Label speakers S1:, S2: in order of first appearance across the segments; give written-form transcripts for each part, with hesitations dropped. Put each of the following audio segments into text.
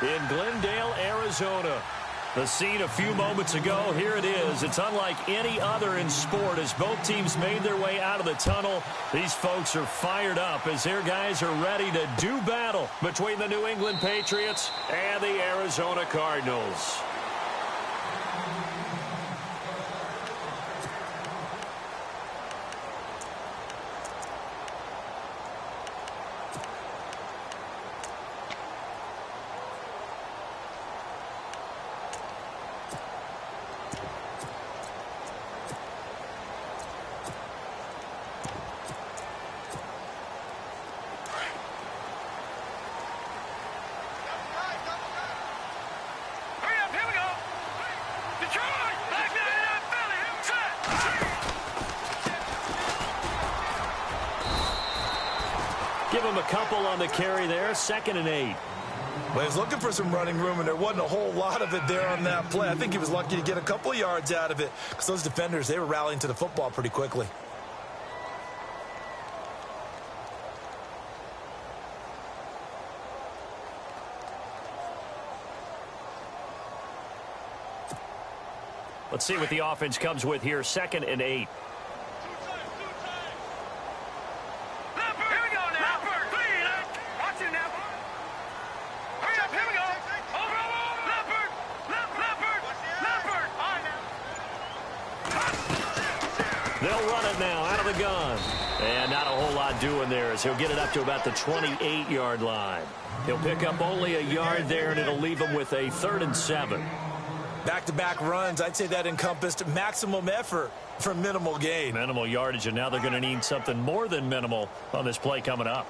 S1: in Glendale, Arizona. The scene a few moments ago, here it is. It's unlike any other in sport as both teams made their way out of the tunnel. These folks are fired up as their guys are ready to do battle between the New England Patriots and the Arizona Cardinals. Give him a couple on the carry there, 2nd and 8.
S2: Well, he was looking for some running room, and there wasn't a whole lot of it there on that play. I think he was lucky to get a couple of yards out of it because those defenders, they were rallying to the football pretty quickly.
S1: Let's see what the offense comes with here, 2nd and 8. They'll run it now out of the gun. And not a whole lot doing there as he'll get it up to about the 28-yard line. He'll pick up only a yard there, and it'll leave him with a 3rd and 7.
S2: Back-to-back runs, I'd say that encompassed maximum effort for minimal gain.
S1: Minimal yardage, and now they're going to need something more than minimal on this play coming up.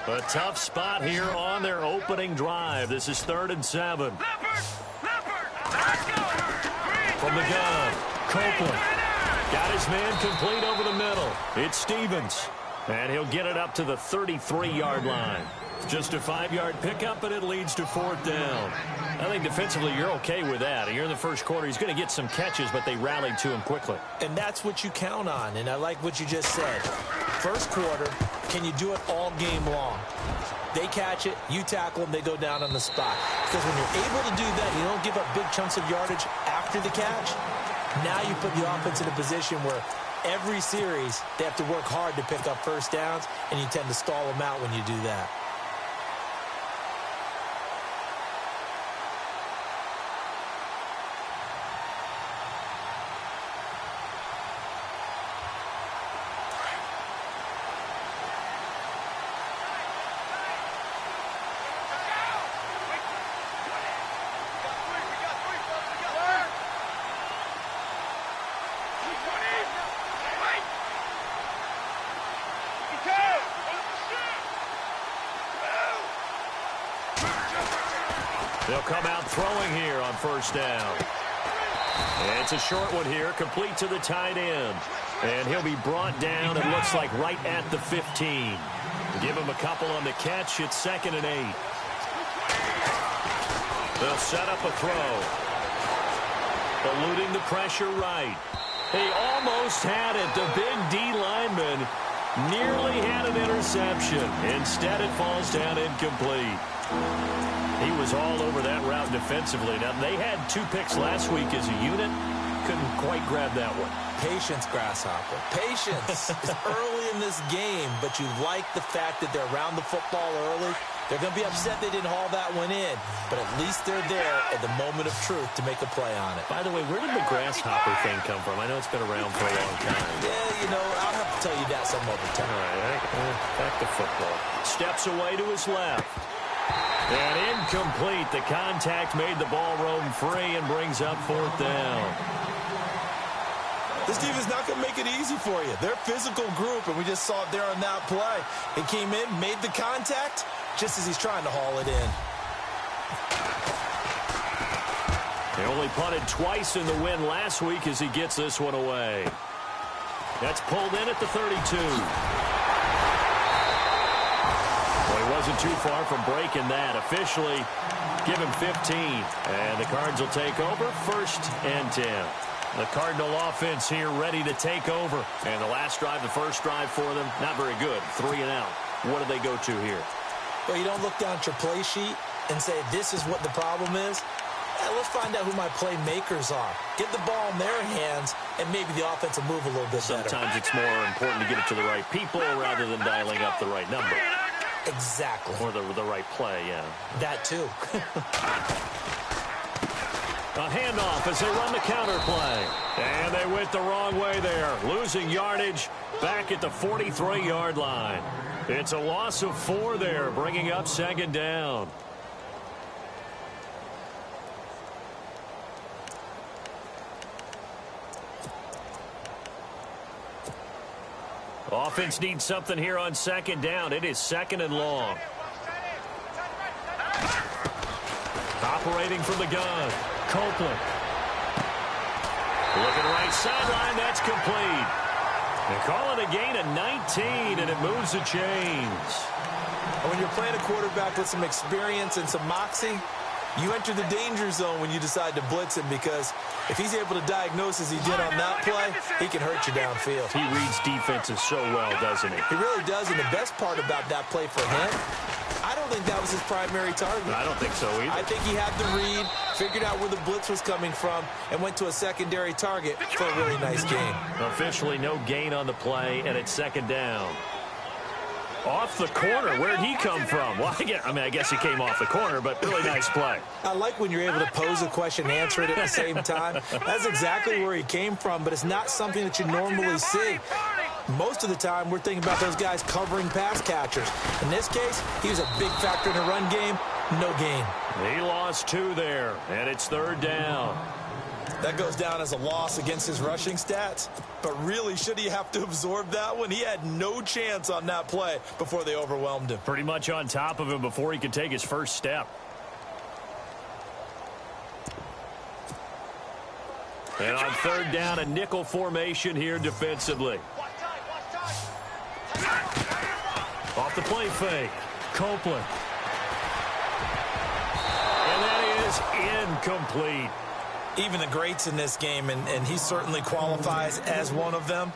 S1: A tough spot here on their opening drive. This is 3rd and 7. From the gun, Copeland got his man complete over the middle. It's Stevens, and he'll get it up to the 33-yard line. Just a 5-yard pickup, and it leads to 4th down. I think defensively you're okay with that. Here in the first quarter, he's going to get some catches, but they rallied to him quickly.
S2: And that's what you count on, and I like what you just said. First quarter, can you do it all game long? They catch it, you tackle them, they go down on the spot. Because when you're able to do that, you don't give up big chunks of yardage after the catch. Now you put the offense in a position where every series they have to work hard to pick up first downs, and you tend to stall them out when you do that.
S1: They'll come out throwing here on 1st down. And it's a short one here, complete to the tight end. And he'll be brought down, it looks like, right at the 15. Give him a couple on the catch. It's 2nd and 8. They'll set up a throw. Eluding the pressure right. He almost had it. The big D lineman nearly had an interception. Instead, it falls down incomplete. He was all over that route defensively. Now, they had 2 picks last week as a unit. Couldn't quite grab that one.
S2: Patience, Grasshopper. Patience is early in this game, but you like the fact that they're around the football early. They're going to be upset they didn't haul that one in, but at least they're there at the moment of truth to make a play on it.
S1: By the way, where did the Grasshopper thing come from? I know it's been around for a long time.
S2: Yeah, you know, I'll have to tell you that some other time.
S1: All right, back to football. Steps away to his left. And incomplete. The contact made the ball roam free and brings up 4th down.
S2: This team is not going to make it easy for you. They're a physical group, and we just saw it there on that play. He came in, made the contact, just as he's trying to haul it in.
S1: They only punted twice in the win last week as he gets this one away. That's pulled in at the 32. Well, he wasn't too far from breaking that. Officially, give him 15. And the Cards will take over 1st and 10. The Cardinal offense here ready to take over. And the last drive, the first drive for them, not very good. 3 and out. What do they go to here?
S2: Well, you don't look down at your play sheet and say, this is what the problem is. Let's find out who my playmakers are. Get the ball in their hands, and maybe the offense will move a little bit better.
S1: Sometimes it's more important to get it to the right people rather than dialing up the right number.
S2: Exactly.
S1: Or the right play, yeah.
S2: That too.
S1: A handoff as they run the counter play. And they went the wrong way there. Losing yardage back at the 43-yard line. It's a loss of 4 there, bringing up second down. Offense needs something here on second down. It is second and long. Operating from the gun. Copeland. Looking right sideline. That's complete. They call it a gain of 19, and it moves the chains.
S2: When you're playing a quarterback with some experience and some moxie, you enter the danger zone when you decide to blitz him, because if he's able to diagnose as he did on that play, he can hurt you downfield.
S1: He reads defenses so well, doesn't he?
S2: He really does, and the best part about that play for him, I don't think that was his primary target.
S1: I don't think so either.
S2: I think he had the read, figured out where the blitz was coming from, and went to a secondary target for a really nice gain.
S1: Officially no gain on the play, and it's second down. Off the corner. Where'd he come from? Well, I guess he came off the corner, but really nice play.
S2: I like when you're able to pose a question and answer it at the same time. That's exactly where he came from, but it's not something that you normally see. Most of the time, we're thinking about those guys covering pass catchers. In this case, he was a big factor in the run game. No gain.
S1: He lost 2 there, and it's third down.
S2: That goes down as a loss against his rushing stats. But really, should he have to absorb that one? He had no chance on that play before they overwhelmed him.
S1: Pretty much on top of him before he could take his first step. And on third down, a nickel formation here defensively. Off the play fake. Copeland. And that is incomplete.
S2: Even the greats in this game, and he certainly qualifies as one of them,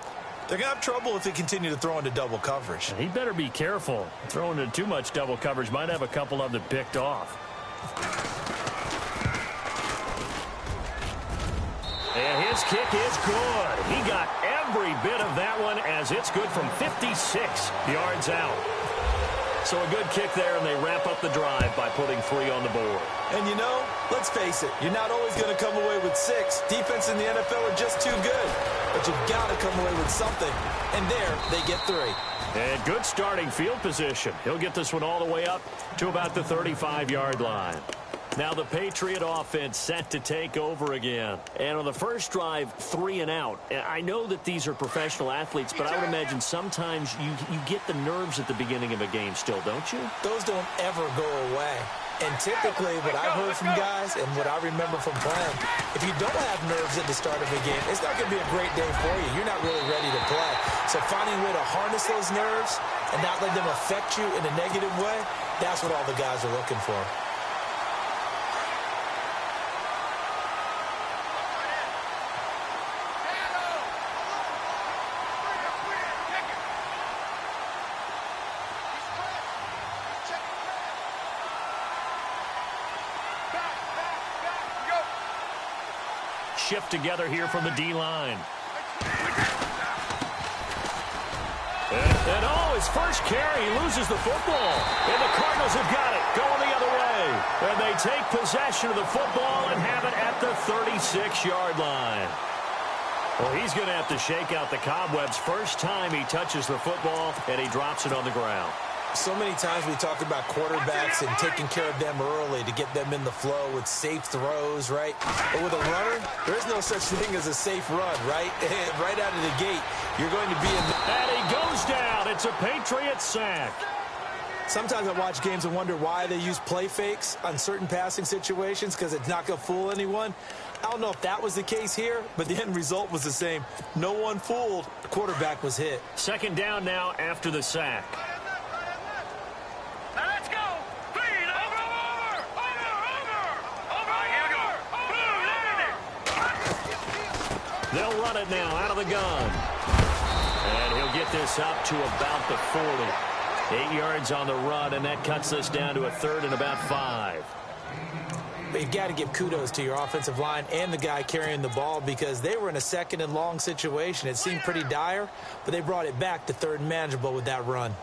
S2: they're going to have trouble if they continue to throw into double coverage.
S1: He better be careful. Throwing into too much double coverage might have a couple of them picked off. And his kick is good. He got every bit of that one, as it's good from 56 yards out. So a good kick there, and they wrap up the drive by putting 3 on the board.
S2: And you know, let's face it, you're not always going to come away with 6. Defense in the NFL are just too good. But you've got to come away with something. And there, they get 3.
S1: And good starting field position. He'll get this one all the way up to about the 35-yard line. Now the Patriot offense set to take over again. And on the first drive, 3 and out. I know that these are professional athletes, but I would imagine sometimes you get the nerves at the beginning of a game still, don't you?
S2: Those don't ever go away. And typically what I've heard from guys and what I remember from playing, if you don't have nerves at the start of a game, it's not going to be a great day for you. You're not really ready to play. So finding a way to harness those nerves and not let them affect you in a negative way, that's what all the guys are looking for.
S1: Shift together here from the D-line. And his first carry, he loses the football. And the Cardinals have got it, going the other way. And they take possession of the football and have it at the 36-yard line. Well, he's going to have to shake out the cobwebs. First time he touches the football, and he drops it on the ground.
S2: So many times we talk about quarterbacks and taking care of them early to get them in the flow with safe throws, right? But with a runner, there's no such thing as a safe run, right? Right out of the gate, you're going to be in.
S1: And he goes down. It's a Patriot sack.
S2: Sometimes I watch games and wonder why they use play fakes on certain passing situations, because it's not going to fool anyone. I don't know if that was the case here, but the end result was the same. No one fooled. The quarterback was hit.
S1: Second down now after the sack. They'll run it now out of the gun. And he'll get this up to about the 40. 8 yards on the run, and that cuts us down to a third and about 5.
S2: But you've got to give kudos to your offensive line and the guy carrying the ball because they were in a second and long situation. It seemed pretty dire, but they brought it back to third and manageable with that run.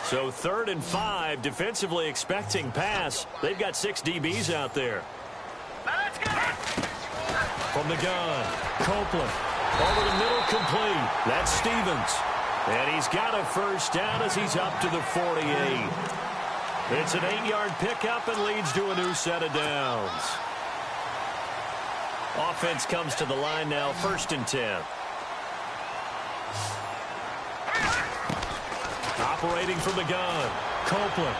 S1: So 3rd and 5, defensively expecting pass. They've got 6 DBs out there. From the gun, Copeland. Over the middle, complete. That's Stevens. And he's got a first down as he's up to the 48. It's an 8-yard pickup and leads to a new set of downs. Offense comes to the line now, 1st and 10. Operating from the gun, Copeland.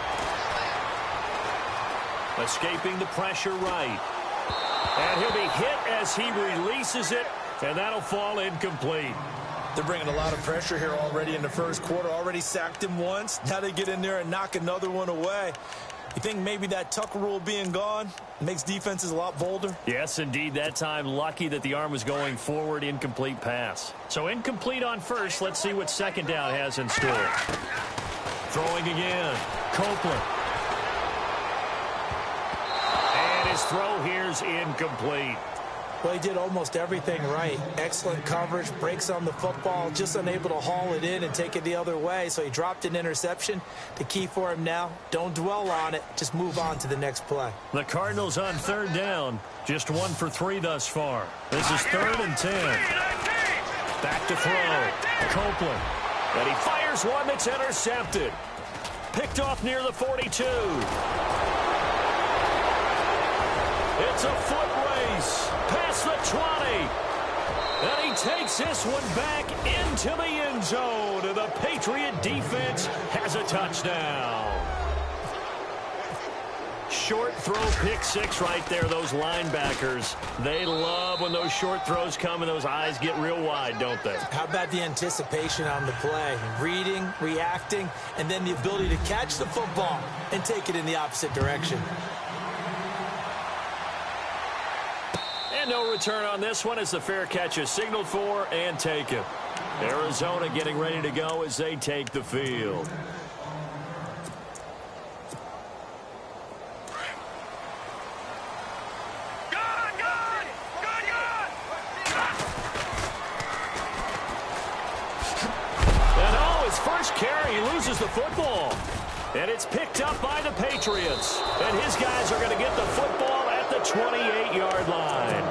S1: Escaping the pressure right. And he'll be hit as he releases it, and that'll fall incomplete.
S2: They're bringing a lot of pressure here already in the first quarter. Already sacked him once. Now they get in there and knock another one away. You think maybe that Tucker rule being gone makes defenses a lot bolder?
S1: Yes, indeed. That time, lucky that the arm was going forward. Incomplete pass. So incomplete on first. Let's see what second down has in store. Throwing again. Copeland. And his throw here's incomplete.
S2: Well, he did almost everything right. Excellent coverage, breaks on the football, just unable to haul it in and take it the other way. So he dropped an interception. The key for him now, don't dwell on it. Just move on to the next play.
S1: The Cardinals on 3rd down. Just 1 for 3 thus far. This is 3rd and 10. Back to throw. Copeland. And he fires one that's intercepted. Picked off near the 42. It's a foot race past the 20. And he takes this one back into the end zone. And the Patriot defense has a touchdown. Short throw, pick 6 right there. Those linebackers, they love when those short throws come and those eyes get real wide, don't they?
S2: How about the anticipation on the play? Reading, reacting, and then the ability to catch the football and take it in the opposite direction.
S1: And no return on this one as the fair catch is signaled for and taken. Arizona getting ready to go as they take the field. And oh, his first carry, he loses the football. And it's picked up by the Patriots. And his guys are going to get the football at the 28-yard line.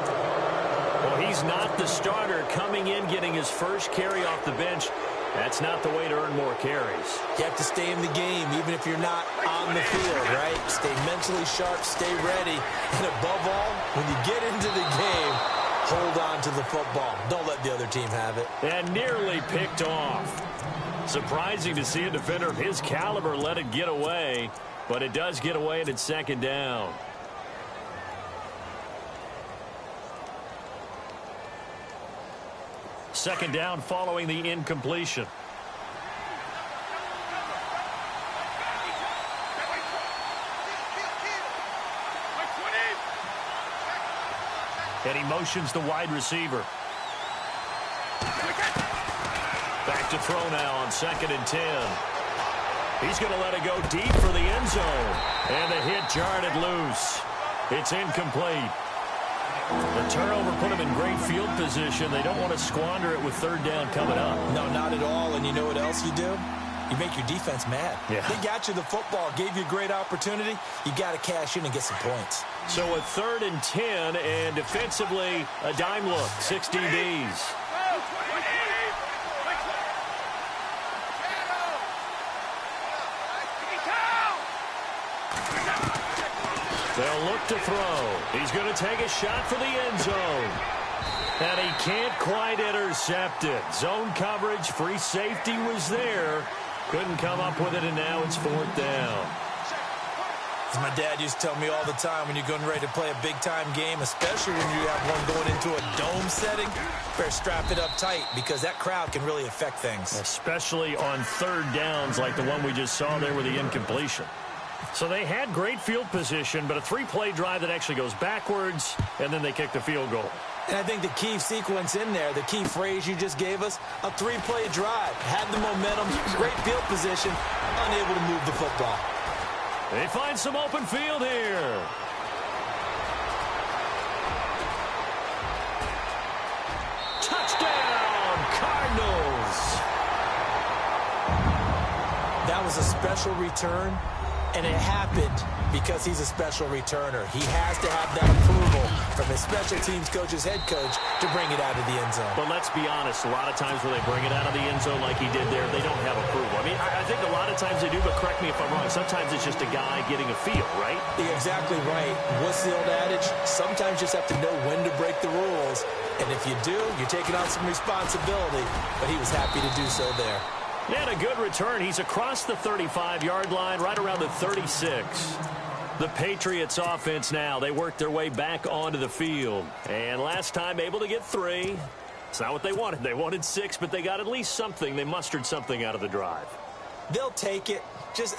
S1: Well, he's not the starter coming in, getting his first carry off the bench. That's not the way to earn more carries.
S2: You have to stay in the game, even if you're not on the field, right? Stay mentally sharp, stay ready. And above all, when you get into the game, hold on to the football. Don't let the other team have it.
S1: And nearly picked off. Surprising to see a defender of his caliber let it get away, but it does get away and it's 2nd down. Second down following the incompletion. And he motions the wide receiver. Back to throw now on 2nd and 10. He's going to let it go deep for the end zone. And the hit jarred it loose. It's incomplete. The turnover put him in great field position. They don't want to squander it with 3rd down coming up.
S2: No, not at all. And you know what else you do? You make your defense mad.
S1: Yeah.
S2: They got you the football, gave you a great opportunity. You got to cash in and get some points.
S1: So a 3rd and 10, and defensively, a dime look. 6 DBs. They'll look to throw. He's going to take a shot for the end zone. And he can't quite intercept it. Zone coverage, free safety was there. Couldn't come up with it, and now it's 4th down.
S2: As my dad used to tell me all the time, when you're getting ready to play a big-time game, especially when you have one going into a dome setting, better strap it up tight because that crowd can really affect things.
S1: Especially on 3rd downs like the one we just saw there with the incompletion. So they had great field position, but a three-play drive that actually goes backwards, and then they kick the field goal.
S2: And I think the key sequence in there, the key phrase you just gave us, a three-play drive. Had the momentum, great field position, unable to move the football.
S1: They find some open field here. Touchdown, Cardinals.
S2: That was a special return, and it happened because he's a special returner. He has to have that approval from his special teams coach's head coach to bring it out of the end zone.
S1: But let's be honest, a lot of times when they bring it out of the end zone like he did there, they don't have approval. I mean, I think a lot of times they do, but correct me if I'm wrong. Sometimes it's just a guy getting a feel, right?
S2: You're exactly right. What's the old adage? Sometimes you just have to know when to break the rules. And if you do, you're taking on some responsibility. But he was happy to do so there.
S1: And a good return. He's across the 35-yard line, right around the 36. The Patriots offense now, they work their way back onto the field. And last time able to get 3. It's not what they wanted. They wanted 6, but they got at least something. They mustered something out of the drive.
S2: They'll take it.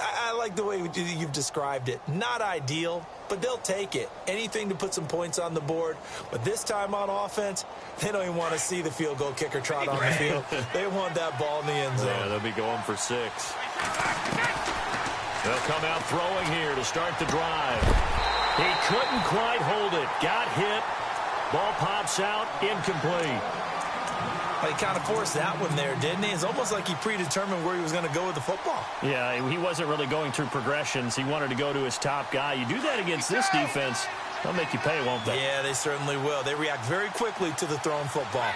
S2: I like the way you've described it. Not ideal, but they'll take it. Anything to put some points on the board. But this time on offense, they don't even want to see the field goal kicker trot on the field. They want that ball in the end zone.
S1: Yeah, they'll be going for 6. They'll come out throwing here to start the drive. He couldn't quite hold it. Got hit. Ball pops out. Incomplete.
S2: He kind of forced that one there, didn't he? It's almost like he predetermined where he was going to go with the football.
S1: Yeah, he wasn't really going through progressions. He wanted to go to his top guy. You do that against this defense, they'll make you pay, won't they?
S2: Yeah, they certainly will. They react very quickly to the thrown football.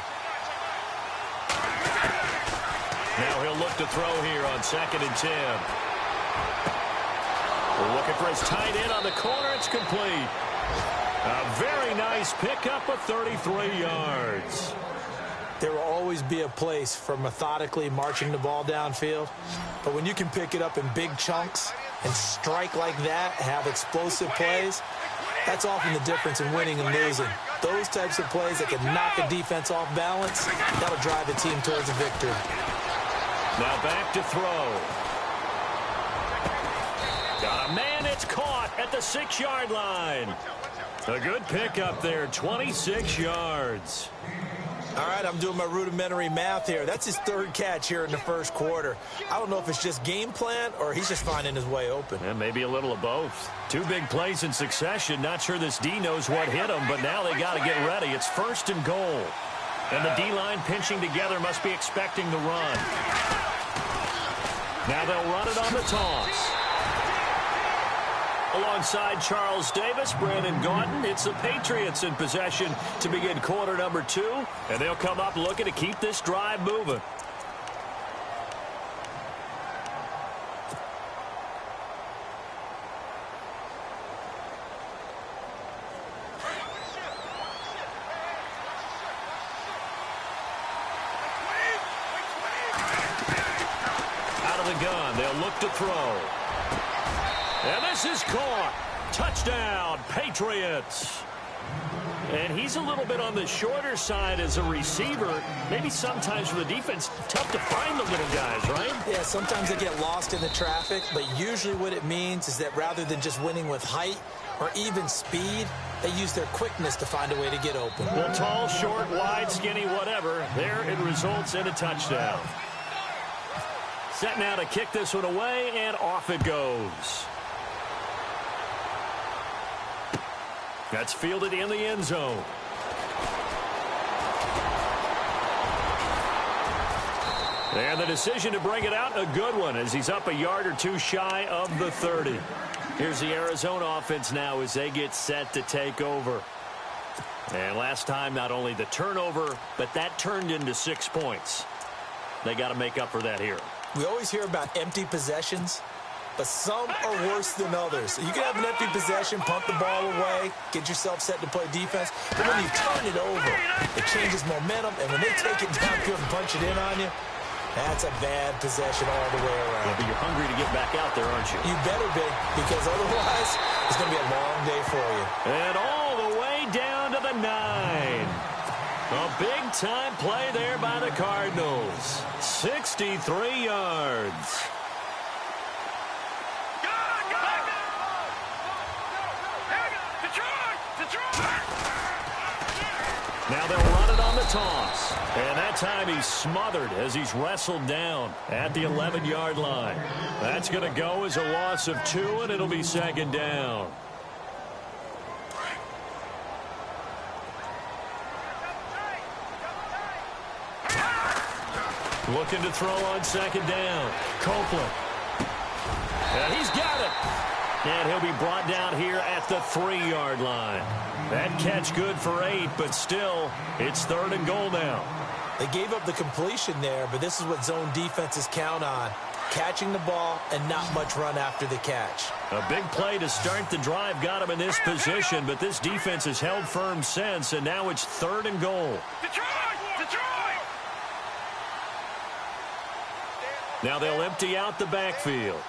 S1: Now he'll look to throw here on 2nd and 10. We're looking for his tight end on the corner. It's complete. A very nice pickup of 33 yards.
S2: There will always be a place for methodically marching the ball downfield. But when you can pick it up in big chunks and strike like that, have explosive plays, that's often the difference in winning and losing. Those types of plays that can knock a defense off balance, that'll drive the team towards a victory.
S1: Now back to throw. Got a man, it's caught at the 6-yard line. A good pickup there, 26 yards.
S2: All right, I'm doing my rudimentary math here. That's his 3rd catch here in the first quarter. I don't know if it's just game plan or he's just finding his way open.
S1: And maybe a little of both. 2 big plays in succession. Not sure this D knows what hit him, but now they got to get ready. It's 1st and goal. And the D-line pinching together must be expecting the run. Now they'll run it on the toss. Alongside Charles Davis, Brandon Gaudin, it's the Patriots in possession to begin quarter number 2. And they'll come up looking to keep this drive moving. Out of the gun, they'll look to throw. And this is caught. Touchdown, Patriots. And he's a little bit on the shorter side as a receiver. Maybe sometimes for the defense, tough to find the little guys, right?
S2: Yeah, sometimes they get lost in the traffic, but usually what it means is that rather than just winning with height or even speed, they use their quickness to find a way to get open.
S1: Well, tall, short, wide, skinny, whatever. There it results in a touchdown. Set now to kick this one away, and off it goes. That's fielded in the end zone. And the decision to bring it out, a good one, as he's up a yard or 2 shy of the 30. Here's the Arizona offense now as they get set to take over. And last time, not only the turnover, but that turned into 6 points. They got to make up for that here.
S2: We always hear about empty possessions, but some are worse than others. You can have an empty possession, pump the ball away, get yourself set to play defense, but when you turn it over, it changes momentum, and when they take it downfield and punch it in on you, that's a bad possession all the way around.
S1: Yeah, but you're hungry to get back out there, aren't you?
S2: You better be, because otherwise, it's going to be a long day for you.
S1: And all the way down to the 9. A big-time play there by the Cardinals. 63 yards. Now they'll run it on the toss. And that time he's smothered as he's wrestled down at the 11-yard line. That's going to go as a loss of 2, and it'll be second down. Looking to throw on second down. Copeland. And he's got it. And he'll be brought down here at the 3-yard line. That catch good for 8, but still, it's 3rd and goal now.
S2: They gave up the completion there, but this is what zone defenses count on. Catching the ball and not much run after the catch.
S1: A big play to start the drive got him in this position, but this defense has held firm since, and now it's 3rd and goal. Now they'll empty out the backfield.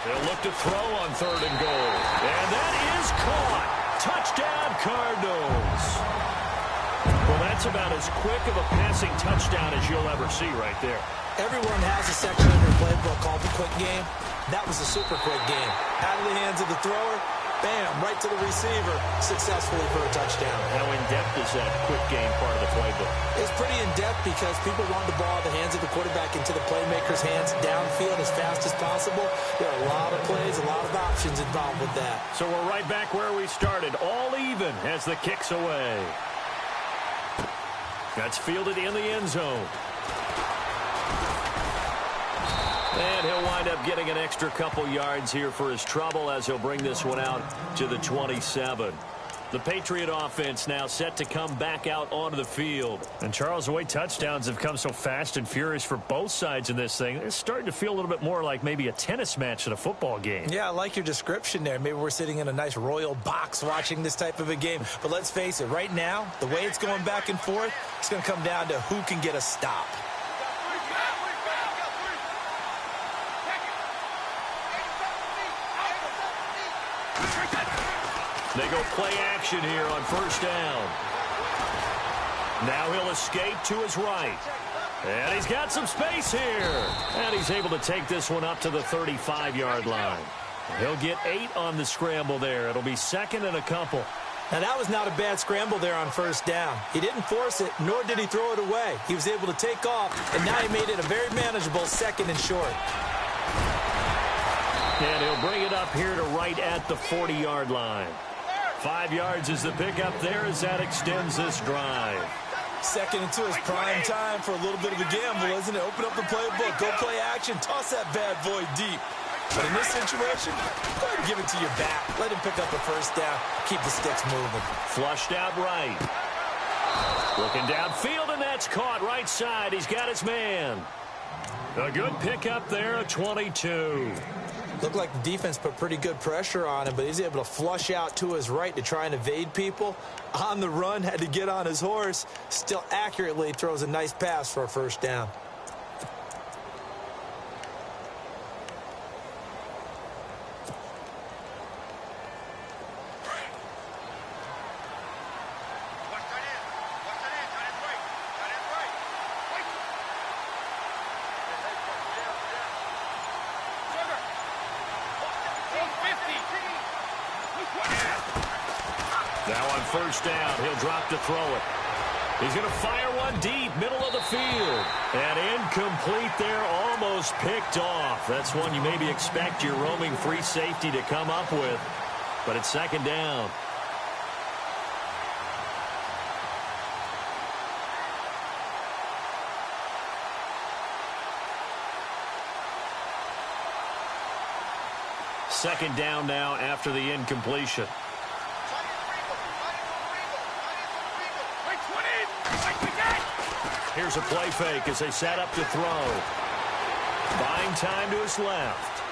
S1: They'll look to throw on 3rd and goal. And that is caught. Touchdown, Cardinals. Well, that's about as quick of a passing touchdown as you'll ever see right there.
S2: Everyone has a section in their playbook called the quick game. That was a super quick game. Out of the hands of the thrower, bam, right to the receiver, successfully for a touchdown.
S1: How in-depth is that quick game part of the playbook?
S2: It's pretty in-depth because people want the ball in the hands of the quarterback into the playmaker's hands downfield as fast as possible. There are a lot of plays, a lot of options involved with that.
S1: So we're right back where we started, all even as the kick's away. That's fielded in the end zone. And he'll wind up getting an extra couple yards here for his trouble as he'll bring this one out to the 27. The Patriot offense now set to come back out onto the field. And, Charles, the way touchdowns have come so fast and furious for both sides in this thing, it's starting to feel a little bit more like maybe a tennis match than a football game.
S2: Yeah, I like your description there. Maybe we're sitting in a nice royal box watching this type of a game. But let's face it, right now, the way it's going back and forth, it's going to come down to who can get a stop.
S1: They go play action here on 1st down. Now he'll escape to his right. And he's got some space here. And he's able to take this one up to the 35-yard line. He'll get 8 on the scramble there. It'll be 2nd and a couple.
S2: Now, that was not a bad scramble there on 1st down. He didn't force it, nor did he throw it away. He was able to take off, and now he made it a very manageable 2nd and short.
S1: And he'll bring it up here to right at the 40-yard line. 5 yards is the pickup there as that extends this drive.
S2: 2nd and 2 is prime time for a little bit of a gamble, isn't it? Open up the playbook, go play action, toss that bad boy deep. But in this situation, go ahead and give it to your back. Let him pick up a 1st down, keep the sticks moving.
S1: Flushed out right. Looking downfield, and that's caught right side. He's got his man. A good pickup there, a 22.
S2: Looked like the defense put pretty good pressure on him, but he's able to flush out to his right to try and evade people. On the run, had to get on his horse. Still accurately throws a nice pass for a 1st down.
S1: Now on 1st down, he'll drop to throw it. He's going to fire one deep, middle of the field. And incomplete there, almost picked off. That's one you maybe expect your roaming free safety to come up with. But it's 2nd down. Second down now after the incompletion. Here's a play fake as they set up to throw. Buying time to his left.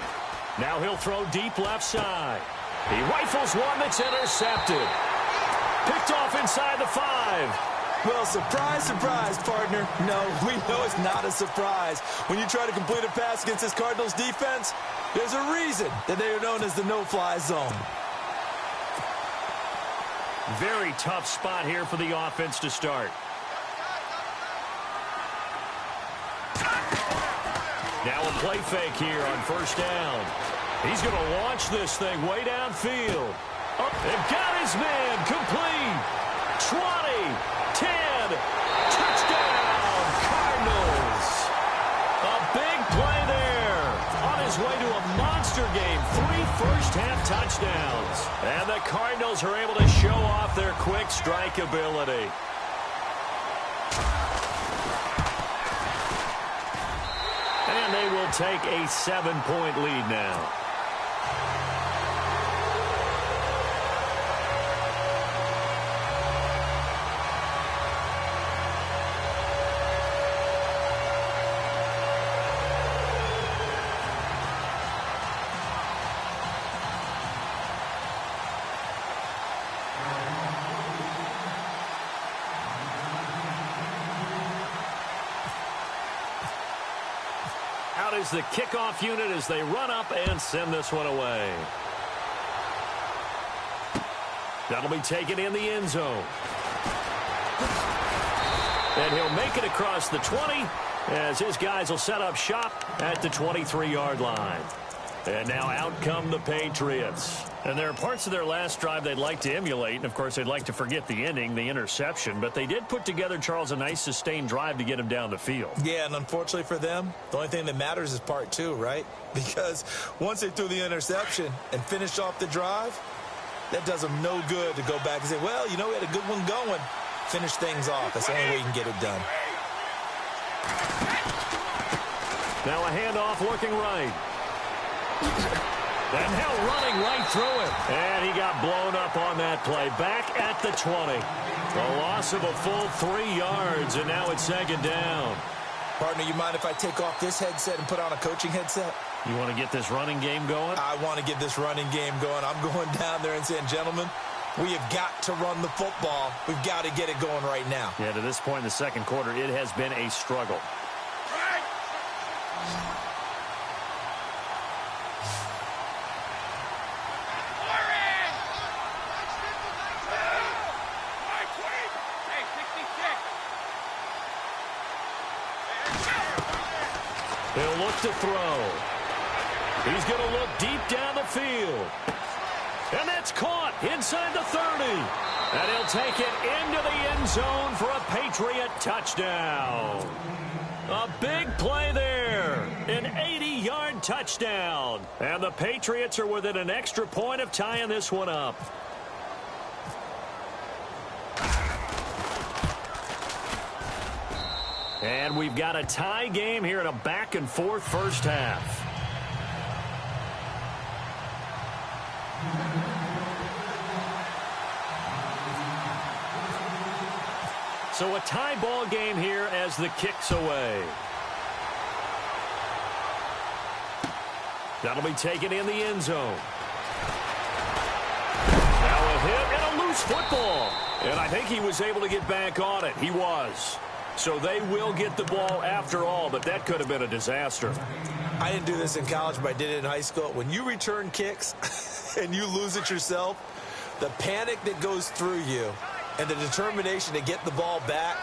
S1: Now he'll throw deep left side. He rifles one that's intercepted. Picked off inside the 5.
S2: Well, surprise, surprise, partner. No, we know it's not a surprise. When you try to complete a pass against this Cardinals defense, there's a reason that they are known as the no-fly zone.
S1: Very tough spot here for the offense to start. Now a play fake here on 1st down. He's going to launch this thing way downfield. Oh, and got his man complete. 20, 10, touchdown, Cardinals. A big play there. On his way to a monster game, 3 first-half touchdowns. And the Cardinals are able to show off their quick strike ability. And they will take a 7-point lead now. Out is the kickoff unit as they run up and send this one away. That'll be taken in the end zone. And he'll make it across the 20 as his guys will set up shop at the 23-yard line. And now out come the Patriots. And there are parts of their last drive they'd like to emulate. And, of course, they'd like to forget the ending, the interception. But they did put together, Charles, a nice sustained drive to get him down the field.
S2: Yeah, and unfortunately for them, the only thing that matters is part 2, right? Because once they threw the interception and finished off the drive, that does them no good to go back and say, well, you know, we had a good one going. Finish things off. That's the only way you can get it done.
S1: Now a handoff looking right. And Hill running right through it. And he got blown up on that play. Back at the 20. A loss of a full 3 yards, and now it's second down.
S2: Partner, you mind if I take off this headset and put on a coaching headset?
S1: You want to get this running game going?
S2: I want to get this running game going. I'm going down there and saying, gentlemen, we have got to run the football. We've got to get it going right now.
S1: Yeah, to this point in the second quarter, it has been a struggle. He'll look to throw. He's going to look deep down the field. And that's caught inside the 30. And he'll take it into the end zone for a Patriot touchdown. A big play there. An 80-yard touchdown. And the Patriots are within an extra point of tying this one up. And we've got a tie game here in a back-and-forth first half. So a tie ball game here as the kick's away. That'll be taken in the end zone. Now a hit and a loose football. And I think he was able to get back on it. He was. So they will get the ball after all, but that could have been a disaster.
S2: I didn't do this in college, but I did it in high school. When you return kicks and you lose it yourself, the panic that goes through you and the determination to get the ball back,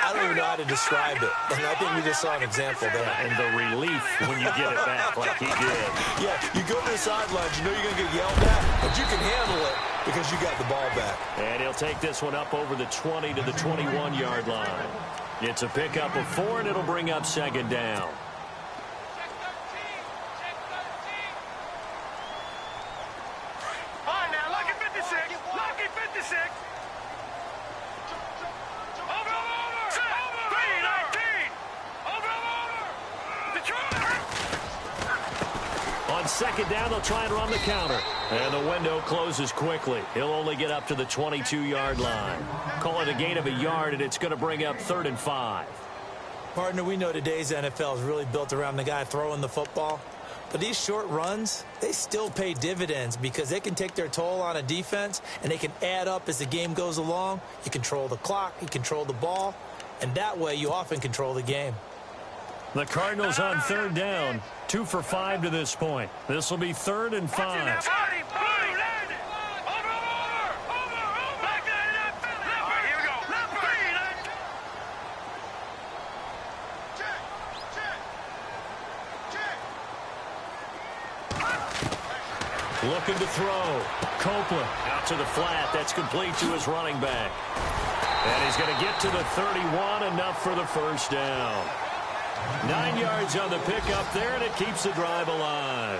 S2: I don't even know how to describe it. And I think we just saw an example there.
S1: And the relief when you get it back like he did.
S2: Yeah, you go to the sidelines, you know you're going to get yelled at, but you can handle it because you got the ball back.
S1: And he'll take this one up over the 20 to the 21-yard line. It's a pickup of 4, and it'll bring up second down. Second down, they'll try and run the counter. And the window closes quickly. He'll only get up to the 22-yard line. Call it a gain of a yard, and it's going to bring up 3rd and 5.
S2: Partner, we know today's NFL is really built around the guy throwing the football. But these short runs, they still pay dividends because they can take their toll on a defense, and they can add up as the game goes along. You control the clock, you control the ball, and that way you often control the game.
S1: The Cardinals on 3rd down, 2 for 5 to this point. This will be 3rd and 5. Looking to throw. Copeland out to the flat. That's complete to his running back. And he's going to get to the 31, enough for the first down. 9 yards on the pickup there, and it keeps the drive alive.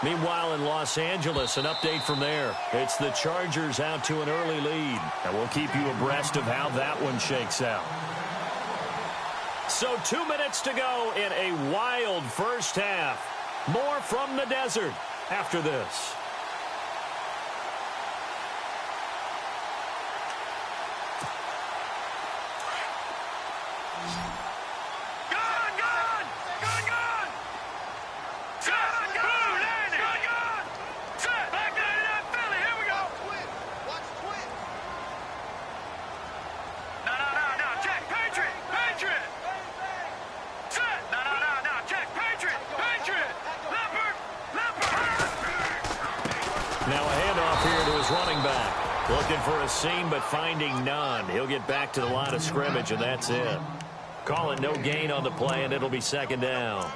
S1: Meanwhile, in Los Angeles, an update from there. It's the Chargers out to an early lead. And we'll keep you abreast of how that one shakes out. So 2 minutes to go in a wild first half. More from the desert after this. Now a handoff here to his running back. Looking for a seam, but finding none. He'll get back to the line of scrimmage, and that's it. Call it no gain on the play, and it'll be second down.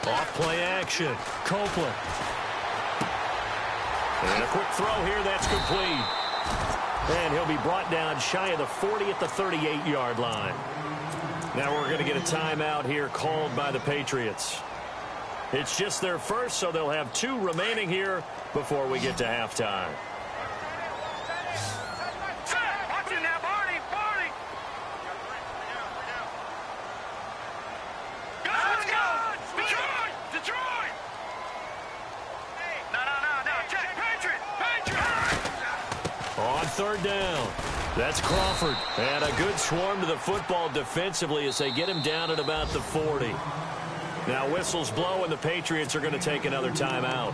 S1: Off play action. Copeland. And a quick throw here, that's complete. And he'll be brought down shy of the 40 at the 38-yard line. Now we're going to get a timeout here called by the Patriots. It's just their first, so they'll have 2 remaining here before we get to halftime. On third down, that's Crawford. And a good swarm to the football defensively as they get him down at about the 40. Now whistles blow and the Patriots are going to take another timeout.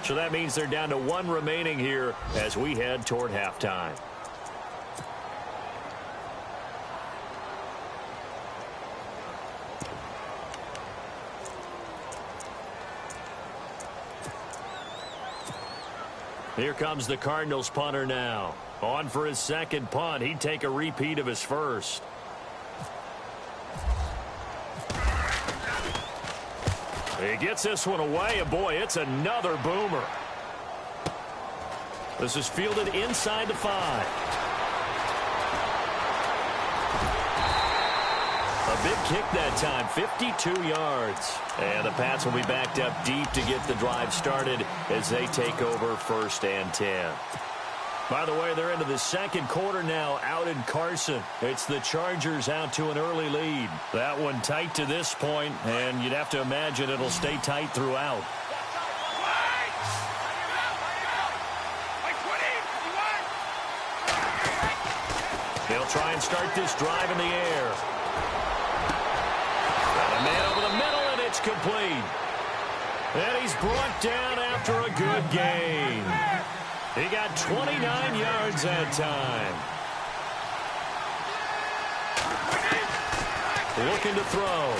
S1: So that means they're down to 1 remaining here as we head toward halftime. Here comes the Cardinals punter now. On for his second punt. He'd take a repeat of his first. He gets this one away, and boy, it's another boomer. This is fielded inside the 5. A big kick that time, 52 yards. And the Pats will be backed up deep to get the drive started as they take over 1st and 10. By the way, they're into the second quarter now out in Carson. It's the Chargers out to an early lead. That one tight to this point, and you'd have to imagine it'll stay tight throughout. They'll try and start this drive in the air. Got a man over the middle, and it's complete. And he's brought down after a good gain. He got 29 yards that time. Looking to throw.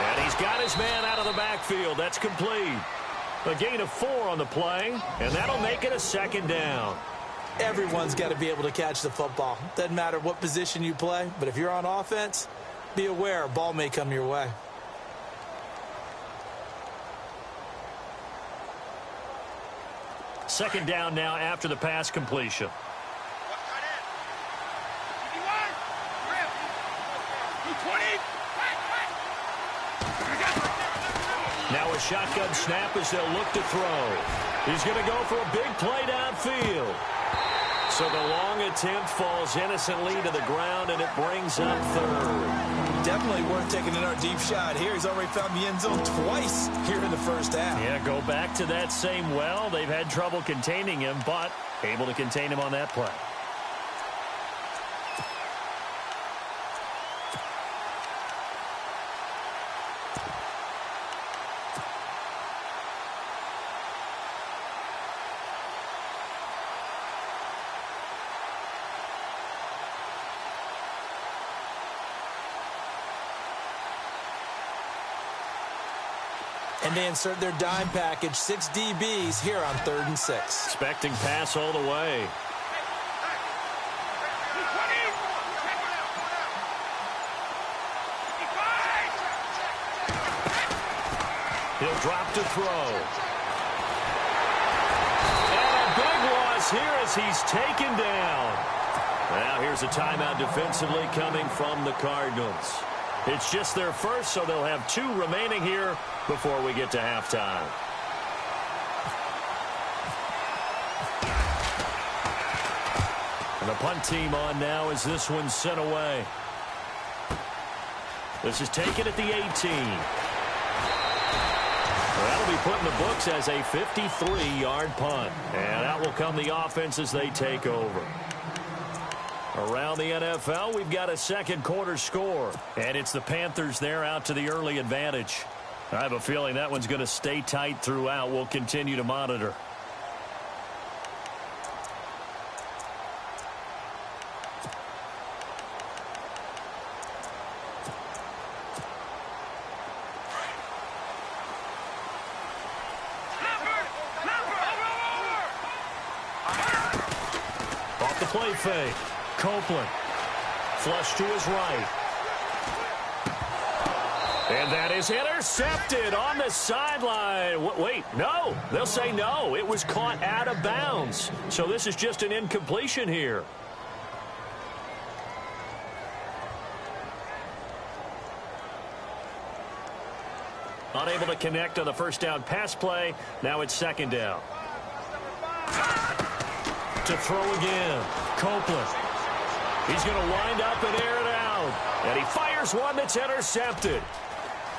S1: And he's got his man out of the backfield. That's complete. A gain of 4 on the play, and that'll make it a second down.
S2: Everyone's got to be able to catch the football. Doesn't matter what position you play, but if you're on offense, be aware a ball may come your way.
S1: Second down now after the pass completion. Now a shotgun snap as they'll look to throw. He's going to go for a big play downfield. So the long attempt falls innocently to the ground, and it brings up 3rd.
S2: Definitely worth taking another deep shot here. He's already found the end zone twice here in the first half.
S1: Yeah, go back to that same well. They've had trouble containing him, but able to contain him on that play.
S2: And they insert their dime package, 6 DBs here on 3rd and 6.
S1: Expecting pass all the way. He'll drop to throw. And a big loss here as he's taken down. Now here's a timeout defensively coming from the Cardinals. It's just their first, so they'll have 2 remaining here before we get to halftime. And the punt team on now as this one's sent away. This is taken at the 18. That'll be put in the books as a 53-yard punt. And out will come the offense as they take over. Around the NFL, we've got a second quarter score. And it's the Panthers there out to the early advantage. I have a feeling that one's going to stay tight throughout. We'll continue to monitor. Off the play fake. Copeland. Flush to his right. And that is intercepted on the sideline. Wait, no. They'll say no. It was caught out of bounds. So this is just an incompletion here. Unable to connect on the first down pass play. Now it's second down. To throw again. Copeland. He's going to wind up and air it out. And he fires one that's intercepted.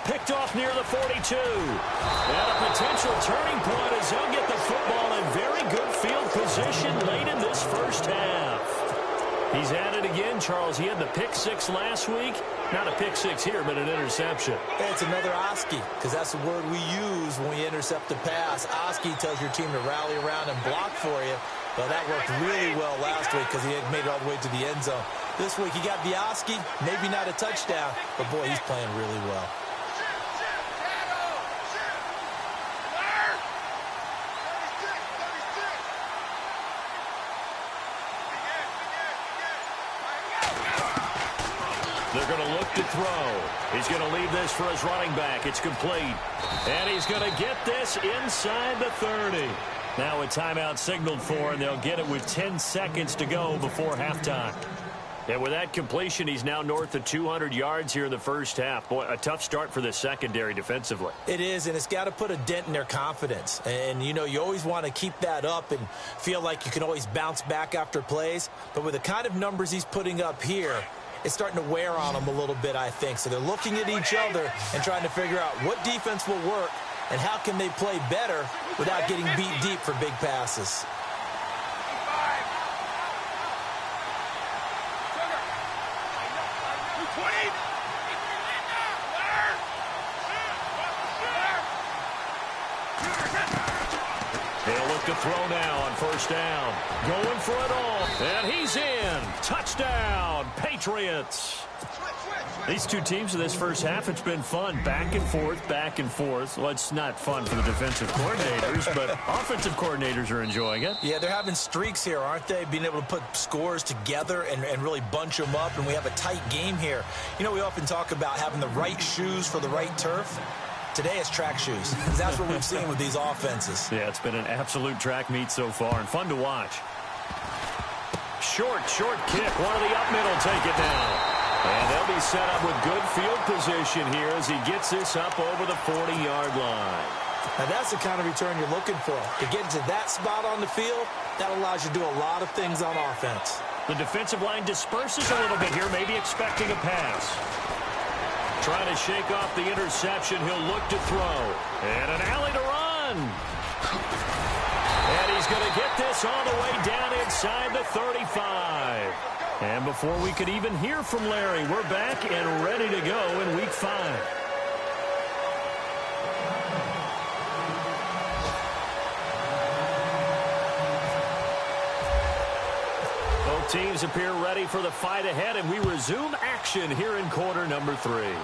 S1: Picked off near the 42. And a potential turning point as he'll get the football in very good field position late in this first half. He's at it again, Charles. He had the pick 6 last week. Not a pick 6 here, but an interception.
S2: It's another Oski, because that's the word we use when we intercept a pass. Oski tells your team to rally around and block for you. Well, that worked really well last week because he had made it all the way to the end zone. This week he got the Oski, maybe not a touchdown, but boy, he's playing really well.
S1: They're going to look to throw. He's going to leave this for his running back. It's complete. And he's going to get this inside the 30. Now a timeout signaled for, and they'll get it with 10 seconds to go before halftime. And with that completion, he's now north of 200 yards here in the first half. Boy, a tough start for the secondary defensively.
S2: It is, and it's got to put a dent in their confidence. And, you know, you always want to keep that up and feel like you can always bounce back after plays. But with the kind of numbers he's putting up here, it's starting to wear on them a little bit, I think. So they're looking at each other and trying to figure out what defense will work and how can they play better without getting beat deep for big passes.
S1: They'll look to throw now on first down. Going for it all. And he's in. Touchdown, Patriots. These two teams in this first half, it's been fun. Back and forth, back and forth. Well, it's not fun for the defensive coordinators, but offensive coordinators are enjoying it.
S2: Yeah, they're having streaks here, aren't they? Being able to put scores together and really bunch them up, and we have a tight game here. You know, we often talk about having the right shoes for the right turf. Today it's track shoes. That's what we've seen with these offenses.
S1: Yeah, it's been an absolute track meet so far and fun to watch. Short kick. One of the up middle take it down. And they'll be set up with good field position here as he gets this up over the 40-yard line.
S2: Now that's the kind of return you're looking for. To get into that spot on the field, that allows you to do a lot of things on offense.
S1: The defensive line disperses a little bit here, maybe expecting a pass. Trying to shake off the interception. He'll look to throw. And an alley to run. And he's going to get this all the way down inside the 35. And before we could even hear from Larry, we're back and ready to go in Week 5. Both teams appear ready for the fight ahead, and we resume action here in quarter number 3.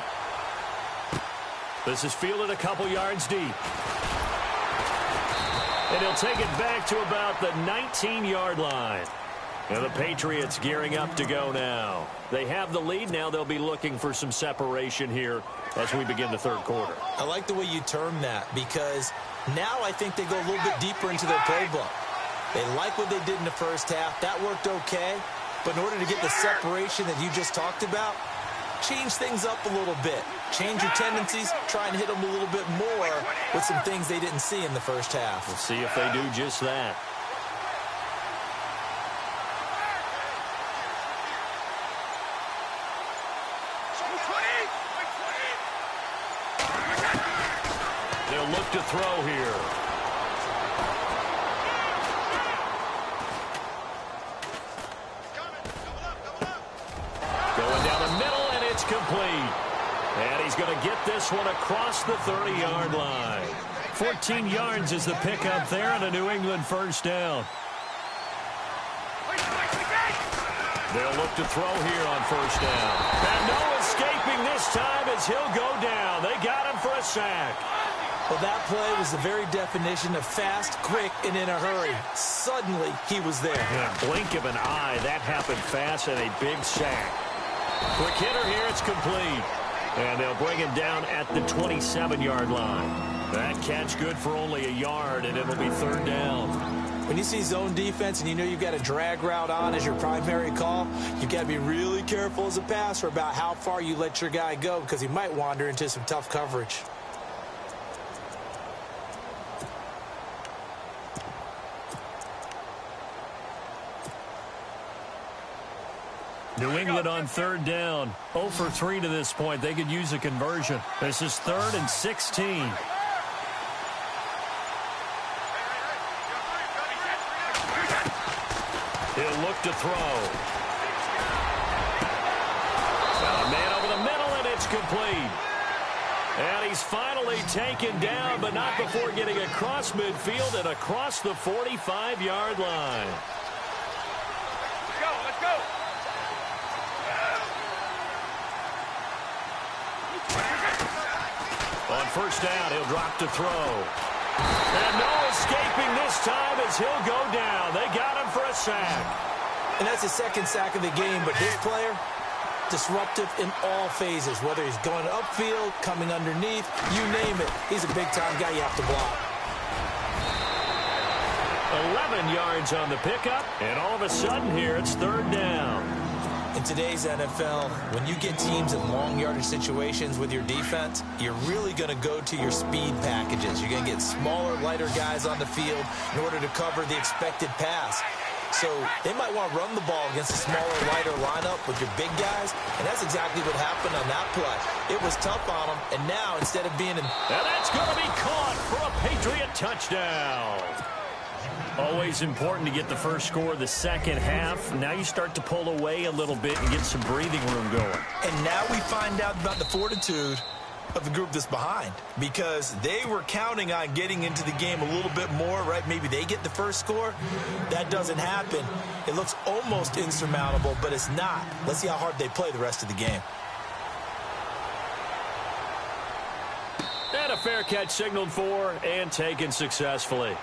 S1: This is fielded a couple yards deep. And he'll take it back to about the 19-yard line. And the Patriots gearing up to go now. They have the lead. Now they'll be looking for some separation here as we begin the third quarter.
S2: I like the way you term that, because now I think they go a little bit deeper into their playbook. They like what they did in the first half. That worked okay. But in order to get the separation that you just talked about, change things up a little bit. Change your tendencies. Try and hit them a little bit more with some things they didn't see in the first half.
S1: We'll see if they do just that. They'll look to throw here. Going down the middle, and it's complete. And he's going to get this one across the 30-yard line. 14 yards is the pickup there, and a New England first down. They'll look to throw here on first down. And no escaping this time as he'll go down. They got him for a sack.
S2: Well, that play was the very definition of fast, quick, and in a hurry. Suddenly, he was there.
S1: In a blink of an eye, that happened fast, and a big sack. Quick hitter here, it's complete. And they'll bring him down at the 27-yard line. That catch good for only a yard, and it'll be third down.
S2: When you see zone defense and you know you've got a drag route on as your primary call, you've got to be really careful as a passer about how far you let your guy go, because he might wander into some tough coverage.
S1: New England on third down. 0 for 3 to this point. They could use a conversion. This is 3rd and 16. He'll look to throw. Got a man over the middle, and it's complete. And he's finally taken down, but not before getting across midfield and across the 45-yard line.
S3: Let's go.
S1: On first down, he'll drop to throw. And no escaping this time as he'll go down. They got him for a sack.
S2: And that's the second sack of the game, but this player, disruptive in all phases, whether he's going upfield, coming underneath, you name it. He's a big-time guy you have to block.
S1: 11 yards on the pickup, and all of a sudden here it's third down.
S2: In today's NFL, when you get teams in long yardage situations with your defense, you're really going to go to your speed packages. You're going to get smaller, lighter guys on the field in order to cover the expected pass. So they might want to run the ball against a smaller, lighter lineup with your big guys, and that's exactly what happened on that play. It was tough on them, and now instead of being in...
S1: And that's going to be caught for a Patriot touchdown. Always important to get the first score of the second half. Now you start to pull away a little bit and get some breathing room going.
S2: And now we find out about the fortitude of the group that's behind, because they were counting on getting into the game a little bit more, right? Maybe they get the first score. That doesn't happen. It looks almost insurmountable, but it's not. Let's see how hard they play the rest of the game.
S1: And a fair catch signaled for and taken successfully.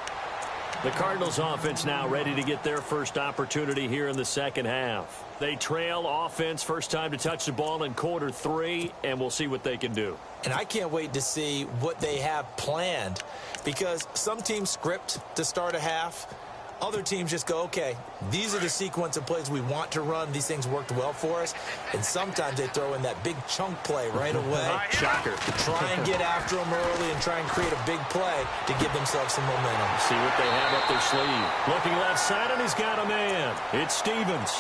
S1: The Cardinals offense now ready to get their first opportunity here in the second half. They trail offense first time to touch the ball in quarter 3, and we'll see what they can do.
S2: And I can't wait to see what they have planned, because some teams script to start a half. Other teams just go, okay, these are the sequence of plays we want to run. These things worked well for us. And sometimes they throw in that big chunk play right away.
S1: Shocker.
S2: Try and get after them early and try and create a big play to give themselves some momentum.
S1: See what they have up their sleeve. Looking left side, and he's got a man. It's Stevens.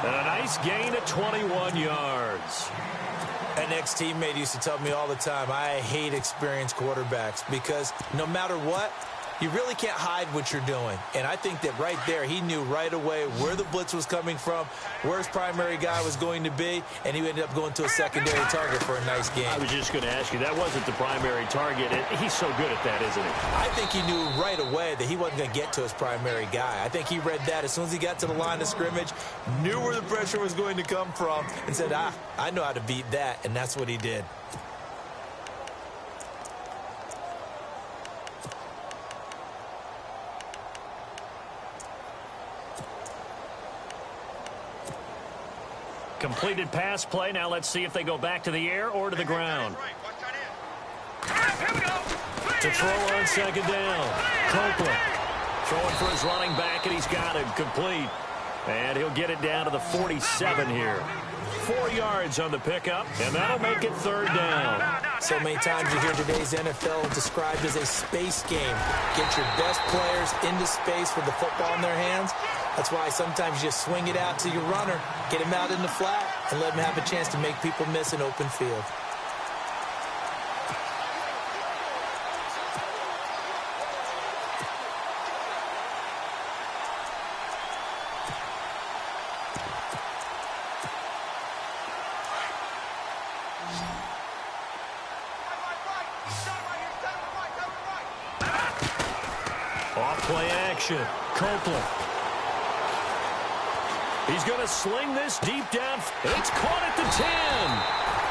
S1: And a nice gain of 21 yards.
S2: An ex-teammate used to tell me all the time, I hate experienced quarterbacks, because no matter what, you really can't hide what you're doing. And I think that right there, he knew right away where the blitz was coming from, where his primary guy was going to be, and he ended up going to a secondary target for a nice game.
S1: I was just going to ask you, that wasn't the primary target. He's so good at that, isn't he?
S2: I think he knew right away that he wasn't going to get to his primary guy. I think he read that as soon as he got to the line of scrimmage, knew where the pressure was going to come from, and said, I know how to beat that, and that's what he did.
S1: completed pass play. Now let's see if they go back to the air or to the ground. To throw on second down. Copeland throwing for his running back, and he's got it complete. And he'll get it down to the 47 here. 4 yards on the pickup, and that'll make it third down.
S2: So many times you hear today's NFL described as a space game. Get your best players into space with the football in their hands. That's why sometimes you just swing it out to your runner, get him out in the flat, and let him have a chance to make people miss an open field.
S1: Off-play action. Copeland. He's going to sling this deep down. It's caught at the 10.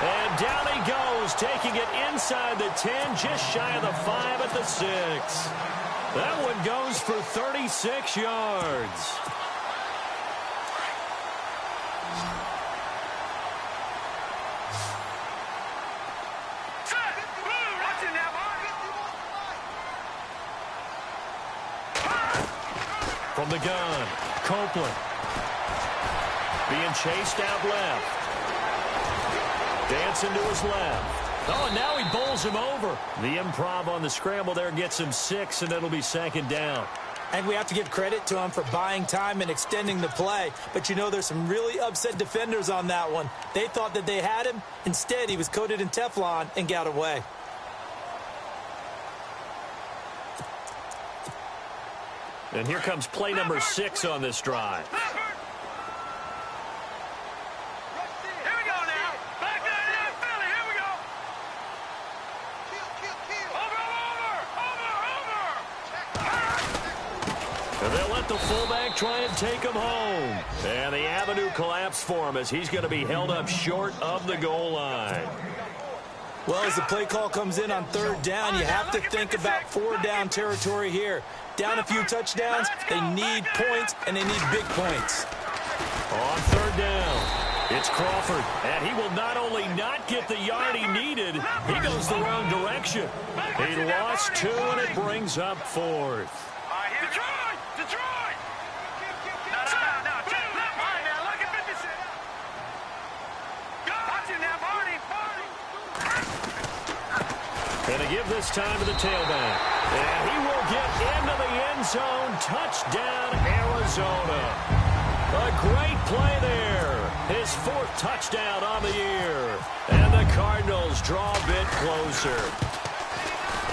S1: And down he goes, taking it inside the 10, just shy of the 5 at the 6. That one goes for 36 yards. From the gun, Copeland. Being chased out left. Dancing to his left. Oh, and now he bowls him over. The improv on the scramble there gets him 6, and it'll be second down.
S2: And we have to give credit to him for buying time and extending the play. But you know, there's some really upset defenders on that one. They thought that they had him. Instead, he was coated in Teflon and got away.
S1: And here comes play number 6 on this drive. And they'll let the fullback try and take him home. And the avenue collapsed for him as he's going to be held up short of the goal line.
S2: Well, as the play call comes in on third down, you have to think about 4-down territory here. Down a few touchdowns, they need points, and they need big points.
S1: On third down, it's Crawford. And he will not only not get the yard he needed, he goes the wrong direction. He lost 2, and it brings up 4th. And to give this time to the tailback. And he will get into the end zone. Touchdown, Arizona. A great play there. His 4th touchdown on the year. And the Cardinals draw a bit closer.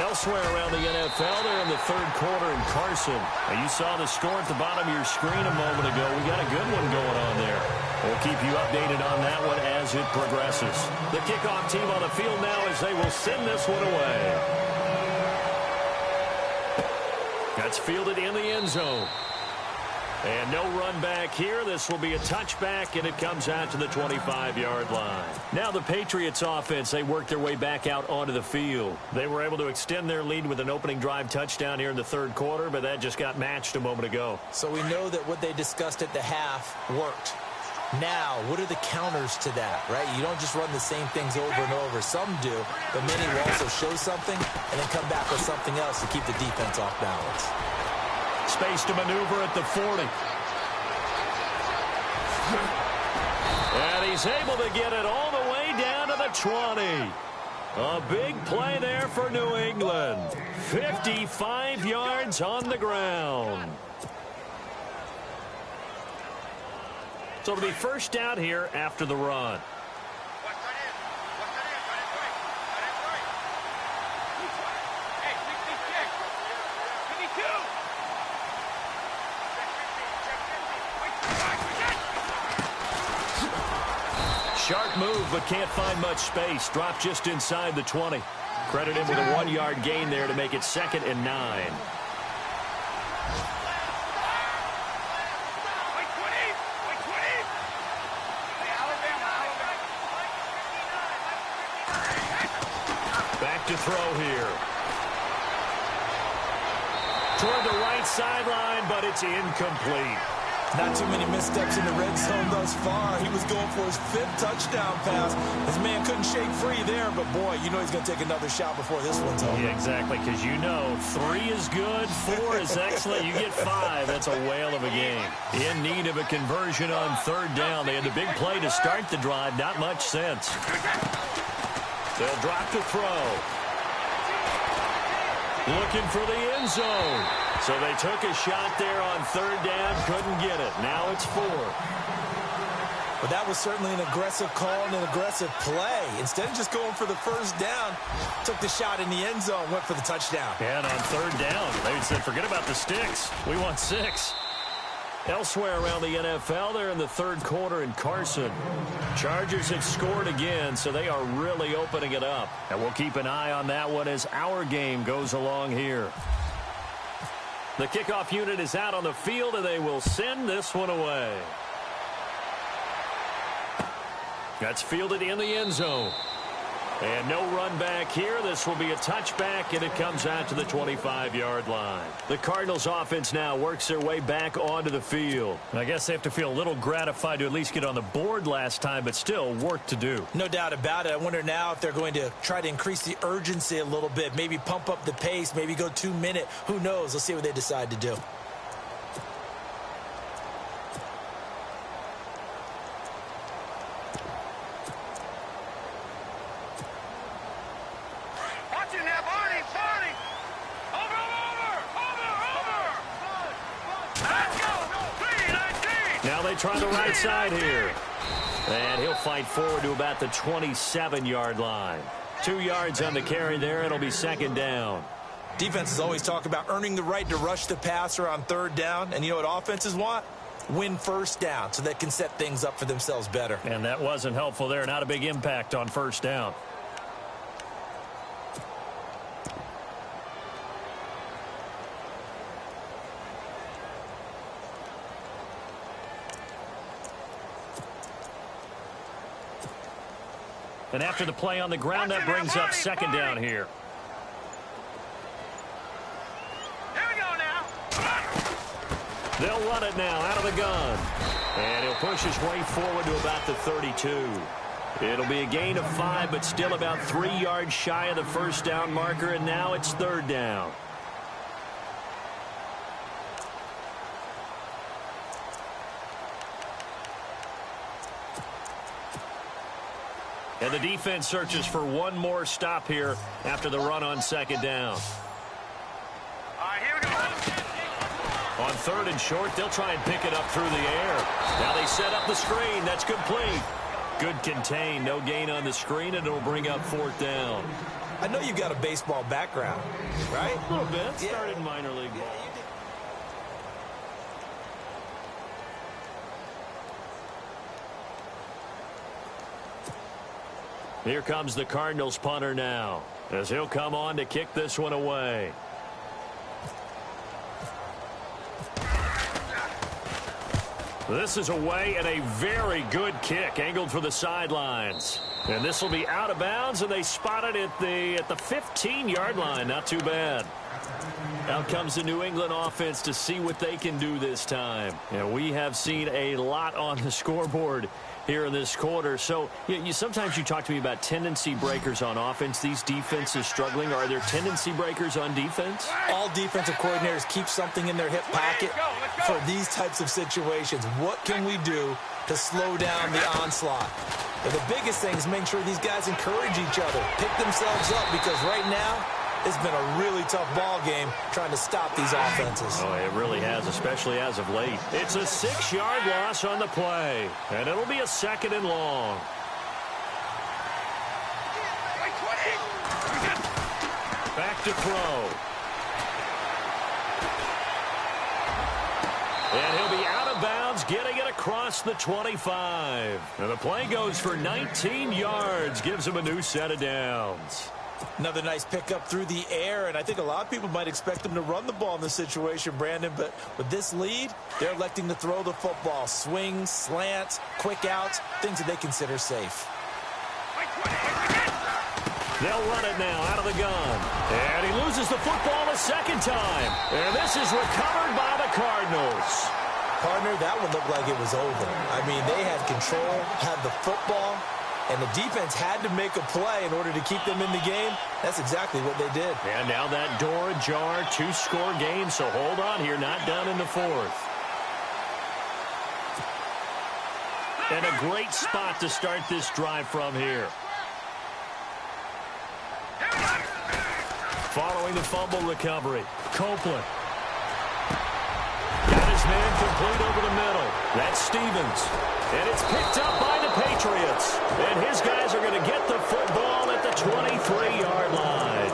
S1: Elsewhere around the NFL, they're in the third quarter in Carson. Now, you saw the score at the bottom of your screen a moment ago. We got a good one going on there. We'll keep you updated on that one as it progresses. The kickoff team on the field now as they will send this one away. That's fielded in the end zone. And no run back here. This will be a touchback, and it comes out to the 25-yard line. Now the Patriots offense, they work their way back out onto the field. They were able to extend their lead with an opening drive touchdown here in the third quarter, but that just got matched a moment ago.
S2: So we know that what they discussed at the half worked. Now, what are the counters to that, right? You don't just run the same things over and over. Some do, but many will also show something and then come back with something else to keep the defense off balance.
S1: Space to maneuver at the 40. And he's able to get it all the way down to the 20. A big play there for New England. 55 yards on the ground. So it'll be first down here after the run. Sharp move, but can't find much space. Dropped just inside the 20. Credit him with a 1-yard gain there to make it 2nd and 9. Back to throw here. Toward the right sideline, but it's incomplete.
S2: Not too many missteps in the red zone thus far. He was going for his 5th touchdown pass. His man couldn't shake free there, but boy, you know he's going to take another shot before this one's over.
S1: Yeah, exactly, because you know 3 is good, 4 is excellent. You get 5, that's a whale of a game. In need of a conversion on 3rd down. They had the big play to start the drive. Not much sense. They'll drop to throw. Looking for the end zone. So they took a shot there on 3rd down, couldn't get it. Now it's 4.
S2: But that was certainly an aggressive call and an aggressive play. Instead of just going for the 1st down, took the shot in the end zone, went for the touchdown.
S1: And on 3rd down, they said, forget about the sticks. We want 6. Elsewhere around the NFL, they're in the 3rd quarter in Carson. Chargers have scored again, so they are really opening it up. And we'll keep an eye on that one as our game goes along here. The kickoff unit is out on the field, and they will send this one away. That's fielded in the end zone. And no run back here. This will be a touchback, and it comes out to the 25-yard line. The Cardinals offense now works their way back onto the field. I guess they have to feel a little gratified to at least get on the board last time, but still work to do.
S2: No doubt about it. I wonder now if they're going to try to increase the urgency a little bit, maybe pump up the pace, maybe go 2-minute. Who knows? Let's see what they decide to do.
S1: Now they try the right side here. And he'll fight forward to about the 27-yard line. 2 yards on the carry there. It'll be 2nd down.
S2: Defenses always talk about earning the right to rush the passer on 3rd down. And you know what offenses want? Win 1st down so they can set things up for themselves better.
S1: And that wasn't helpful there. Not a big impact on 1st down. And after the play on the ground, that brings up 2nd down here.
S3: Here we go now.
S1: They'll run it now out of the gun. And he'll push his way forward to about the 32. It'll be a gain of 5, but still about 3 yards shy of the 1st down marker, and now it's 3rd down. And the defense searches for one more stop here after the run on 2nd down.
S3: All right, here we go.
S1: On 3rd and short, they'll try and pick it up through the air. Now they set up the screen. That's complete. Good contain. No gain on the screen, and it'll bring up 4th down.
S2: I know you've got a baseball background, right?
S1: A little bit. Started in minor league ball. Here comes the Cardinals punter now, as he'll come on to kick this one away. This is away, and a very good kick, angled for the sidelines. And this will be out of bounds, and they spot it at the 15-yard line. Not too bad. Out comes the New England offense to see what they can do this time. And we have seen a lot on the scoreboard here in this quarter. So sometimes you talk to me about tendency breakers on offense. These defenses struggling. Are there tendency breakers on defense?
S2: All defensive coordinators keep something in their hip pocket for these types of situations. What can we do to slow down the onslaught? But the biggest thing is making sure these guys encourage each other, pick themselves up, because right now it's been a really tough ball game trying to stop these offenses.
S1: Oh, it really has, especially as of late. It's a 6-yard loss on the play, and it'll be a 2nd and long. Back to throw. And he'll be out of bounds, getting it across the 25. And the play goes for 19 yards, gives him a new set of downs.
S2: Another nice pickup through the air, and I think a lot of people might expect them to run the ball in this situation, Brandon, but with this lead, they're electing to throw the football. Swings, slants, quick outs, things that they consider safe.
S1: They'll run it now out of the gun. And he loses the football a 2nd time. And this is recovered by the Cardinals.
S2: Partner, that one looked like it was over. I mean, they had control, had the football, and the defense had to make a play in order to keep them in the game. That's exactly what they did.
S1: And now that door ajar, 2-score game, so hold on here, not done in the fourth. And a great spot to start this drive from here. Following the fumble recovery, Copeland. Got his man complete over the middle. That's Stevens. And it's picked up by the Patriots. And his guys are going to get the football at the 23-yard line.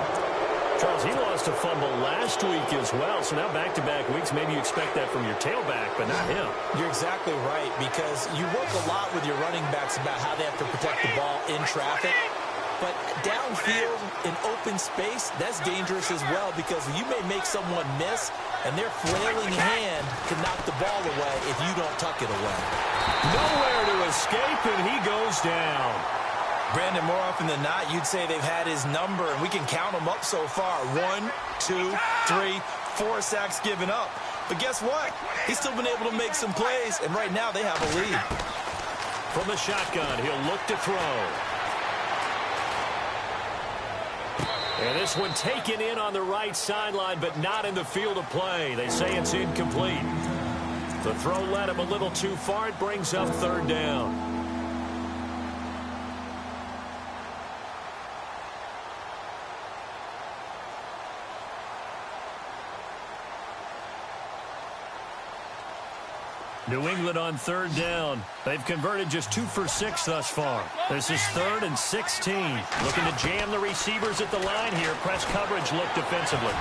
S1: Charles, he lost a fumble last week as well. So now back-to-back weeks, maybe you expect that from your tailback, but not him.
S2: You're exactly right, because you work a lot with your running backs about how they have to protect the ball in traffic. But downfield in open space, that's dangerous as well, because you may make someone miss, and their flailing hand can knock the ball away if you don't tuck it away.
S1: Nowhere to escape, and he goes down.
S2: Brandon, more often than not, you'd say they've had his number, and we can count them up so far. 1, 2, 3, 4 sacks given up. But guess what? He's still been able to make some plays, and right now they have a lead.
S1: From the shotgun, he'll look to throw. And this one taken in on the right sideline, but not in the field of play. They say it's incomplete. The throw led him a little too far. It brings up third down. New England on third down. They've converted just 2 for 6 thus far. This is 3rd and 16. Looking to jam the receivers at the line here. Press coverage look defensively.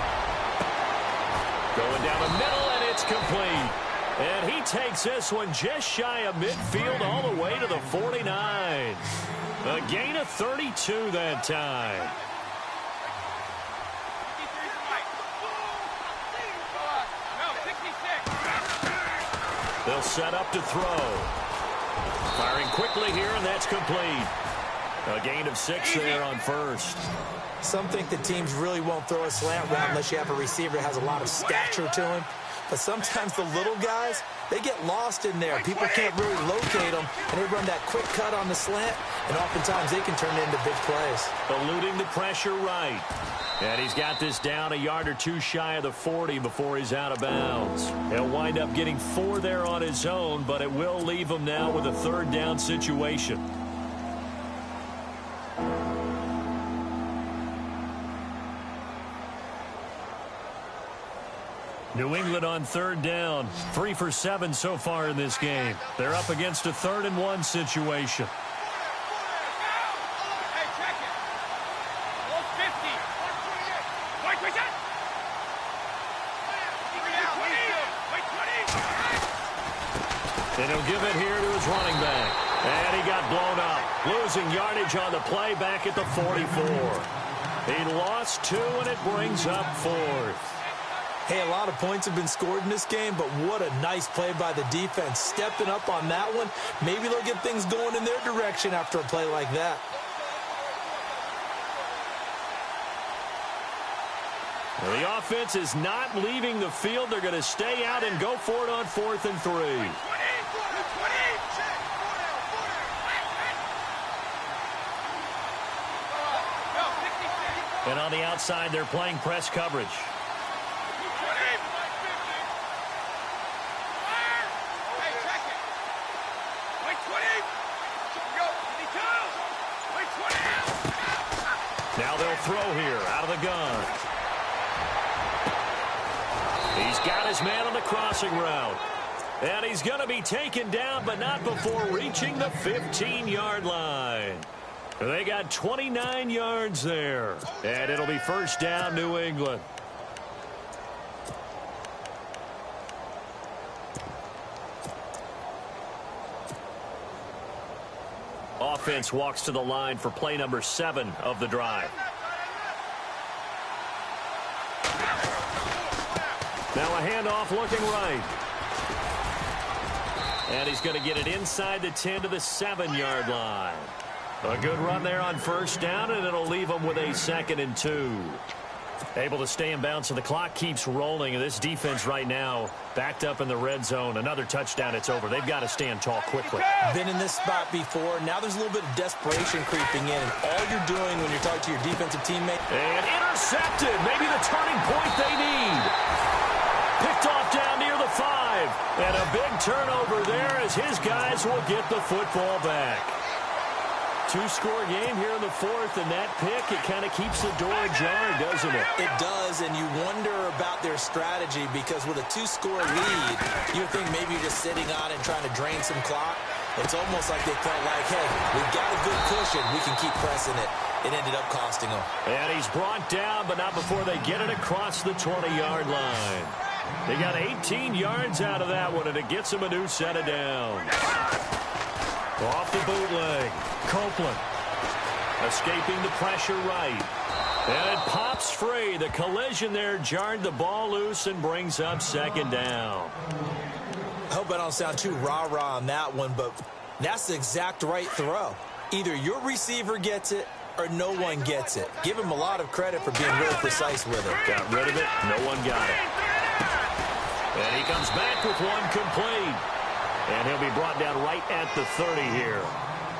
S1: Going down the middle, and it's complete. And he takes this one just shy of midfield all the way to the 49. A gain of 32 that time. They'll set up to throw. Firing quickly here, and that's complete. A gain of 6 there on first.
S2: Some think the teams really won't throw a slant route unless you have a receiver that has a lot of stature to him. But sometimes the little guys, they get lost in there. People can't really locate them, and they run that quick cut on the slant, and oftentimes they can turn into big plays.
S1: Eluding the pressure right. And he's got this down a yard or 2 shy of the 40 before he's out of bounds. He'll wind up getting 4 there on his own, but it will leave him now with a third down situation. New England on third down. 3 for 7 so far in this game. They're up against a 3rd and 1 situation. And he'll give it here to his running back. And he got blown up. Losing yardage on the play back at the 44. He lost 2, and it brings up 4th.
S2: Hey, a lot of points have been scored in this game, but what a nice play by the defense. Stepping up on that one. Maybe they'll get things going in their direction after a play like that.
S1: Well, the offense is not leaving the field. They're going to stay out and go for it on 4th and 3. And on the outside, they're playing press coverage. Now they'll throw here out of the gun. He's got his man on the crossing route. And he's going to be taken down, but not before reaching the 15-yard line. They got 29 yards there. And it'll be first down, New England. Offense walks to the line for play number 7 of the drive. Now a handoff looking right. And he's going to get it inside the 10 to the 7-yard line. A good run there on first down, and it'll leave him with a 2nd and 2. Able to stay in bounds, so the clock keeps rolling. And this defense right now backed up in the red zone. Another touchdown, it's over. They've got to stand tall quickly.
S2: Been in this spot before. Now there's a little bit of desperation creeping in. And all you're doing when you're talking to your defensive teammate.
S1: And intercepted. Maybe the turning point they need. Picked off down near the 5. And a big turnover there as his guys will get the football back. Two-score game here in the 4th, and that pick, it kind of keeps the door ajar, doesn't it?
S2: It does, and you wonder about their strategy because with a 2-score lead, you think maybe you're just sitting on it and trying to drain some clock. It's almost like they felt like, hey, we've got a good cushion. We can keep pressing it. It ended up costing them.
S1: And he's brought down, but not before they get it across the 20-yard line. They got 18 yards out of that one, and it gets them a new set of downs. Off the bootleg, Copeland escaping the pressure right. And it pops free. The collision there jarred the ball loose and brings up 2nd down.
S2: I hope I don't sound too rah-rah on that one, but that's the exact right throw. Either your receiver gets it or no one gets it. Give him a lot of credit for being real precise with it.
S1: Got rid of it. No one got it. And he comes back with one complete. And he'll be brought down right at the 30 here.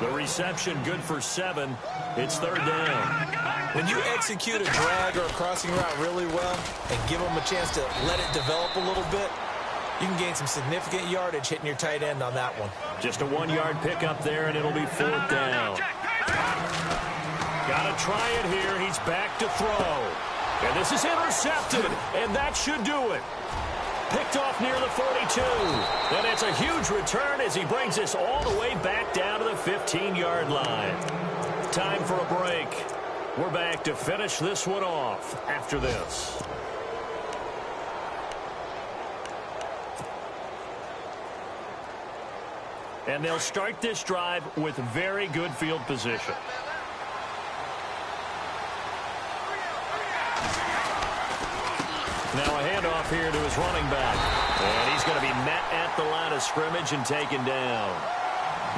S1: The reception good for 7. It's 3rd down.
S2: When you execute a drag or a crossing route really well and give them a chance to let it develop a little bit, you can gain some significant yardage hitting your tight end on that one.
S1: Just a 1-yard pickup there, and it'll be 4th down. Got to try it here. He's back to throw. And this is intercepted, and that should do it. Picked off near the 42. And it's a huge return as he brings this all the way back down to the 15-yard line. Time for a break. We're back to finish this one off after this. And they'll start this drive with very good field position. Now a handoff here to his running back. And he's going to be met at the line of scrimmage and taken down.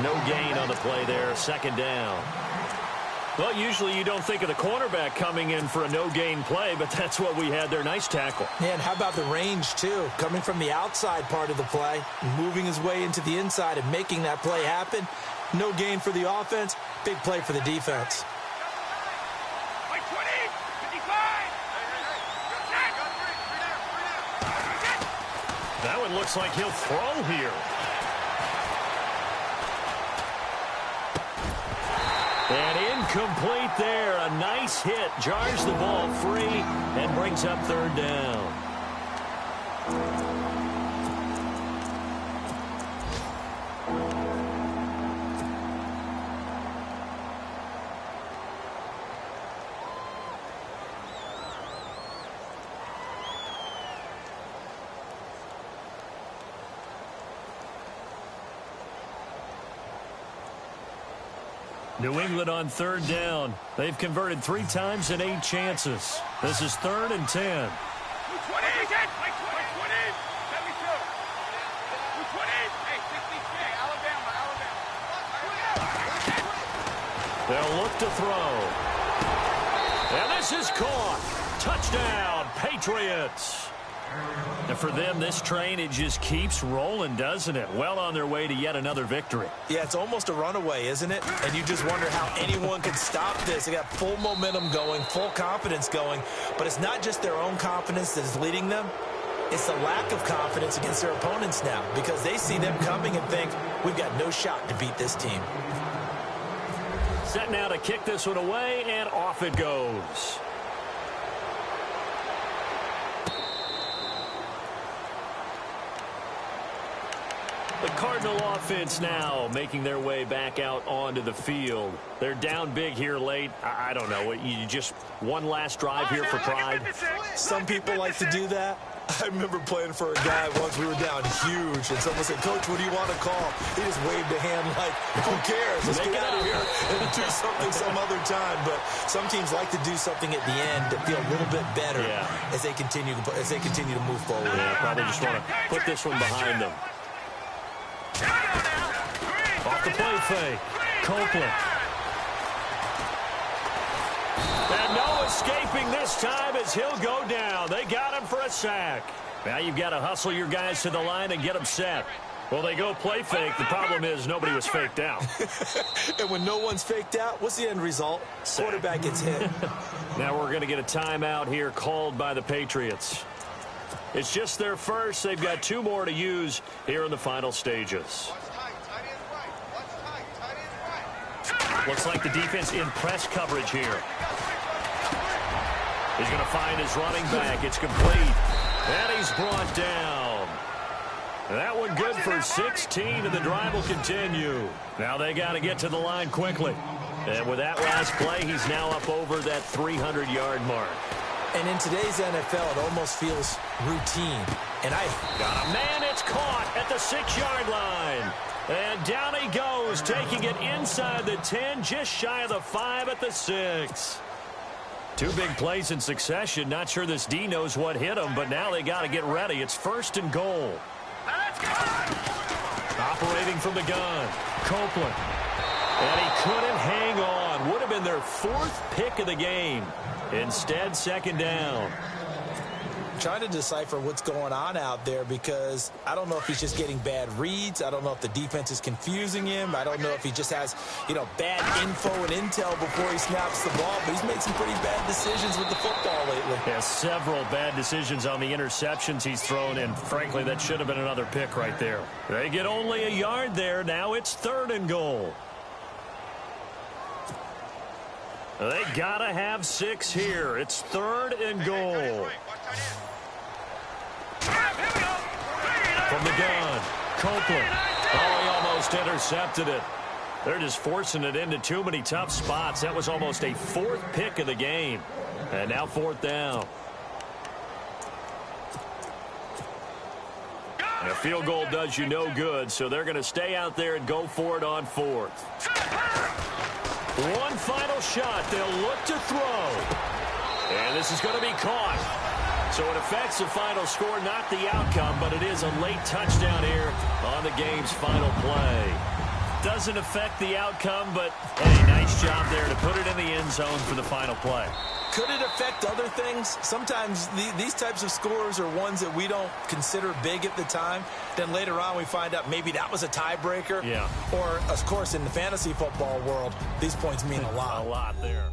S1: No gain on the play there, 2nd down. Well, usually you don't think of the cornerback coming in for a no-gain play, but that's what we had there. Nice tackle.
S2: Yeah, and how about the range, too? Coming from the outside part of the play, moving his way into the inside and making that play happen. No gain for the offense, big play for the defense.
S1: That one looks like he'll throw here. And incomplete there. A nice hit. Jars the ball free and brings up 3rd down. New England on 3rd down. They've converted 3 times in 8 chances. This is 3rd and 10. They'll look to throw. And this is caught. Touchdown, Patriots. And for them, this train, it just keeps rolling, doesn't it? Well on their way to yet another victory.
S2: Yeah, it's almost a runaway, isn't it? And you just wonder how anyone can stop this. They got full momentum going, full confidence going. But it's not just their own confidence that is leading them. It's the lack of confidence against their opponents now because they see them coming and think, we've got no shot to beat this team.
S1: Set now to kick this one away, and off it goes. The Cardinal offense now making their way back out onto the field. They're down big here late. I don't know. You just one last drive here for pride.
S2: Some people like to do that. I remember playing for a guy once. We were down huge, and someone said, "Coach, what do you want to call?" He just waved a hand like, "Who cares? Let's get out of here and do something some other time." But some teams like to do something at the end to feel a little bit better as they continue to move forward.
S1: Yeah, probably just want to put this one behind them. Off the play fake, Copeland. And no escaping this time as he'll go down. They got him for a sack. Now you've got to hustle your guys to the line and get them set. Well, they go play fake. The problem is nobody was faked out.
S2: And when no one's faked out, what's the end result? Quarterback gets hit.
S1: Now we're going to get a timeout here called by the Patriots. It's just their first. They've got 2 more to use here in the final stages. Looks like the defense in press coverage here. He's going to find his running back. It's complete. And he's brought down. That one good for 16, and the drive will continue. Now they got to get to the line quickly. And with that last play, he's now up over that 300-yard mark.
S2: And in today's NFL, it almost feels routine. And
S1: got a man, it's caught at the 6-yard line. And down he goes, taking it inside the 10, just shy of the 5 at the 6. 2 big plays in succession. Not sure this D knows what hit him, but now they got to get ready. It's 1st and goal. Operating from the gun, Copeland. And he couldn't hang on. Would have been their 4th pick of the game. Instead, 2nd down.
S2: Trying to decipher what's going on out there because I don't know if he's just getting bad reads. I don't know if the defense is confusing him. I don't know if he just has, bad info and intel before he snaps the ball. But he's made some pretty bad decisions with the football lately.
S1: Yeah, several bad decisions on the interceptions he's thrown in. Frankly, that should have been another pick right there. They get only a yard there. Now it's 3rd and goal. They got to have 6 here. It's 3rd and goal. From the gun, Copeland. Oh, he almost intercepted it. They're just forcing it into too many tough spots. That was almost a 4th pick of the game. And now 4th down. And a field goal does you no good, so they're going to stay out there and go for it on 4th. One final shot. They'll look to throw. And this is going to be caught. So it affects the final score, not the outcome, but it is a late touchdown here on the game's final play. Doesn't affect the outcome, but, hey, nice job there to put it in the end zone for the final play.
S2: Could it affect other things? Sometimes these types of scores are ones that we don't consider big at the time. Then later on we find out maybe that was a tiebreaker.
S1: Yeah.
S2: Or, of course, in the fantasy football world, these points mean a lot.
S1: A lot there.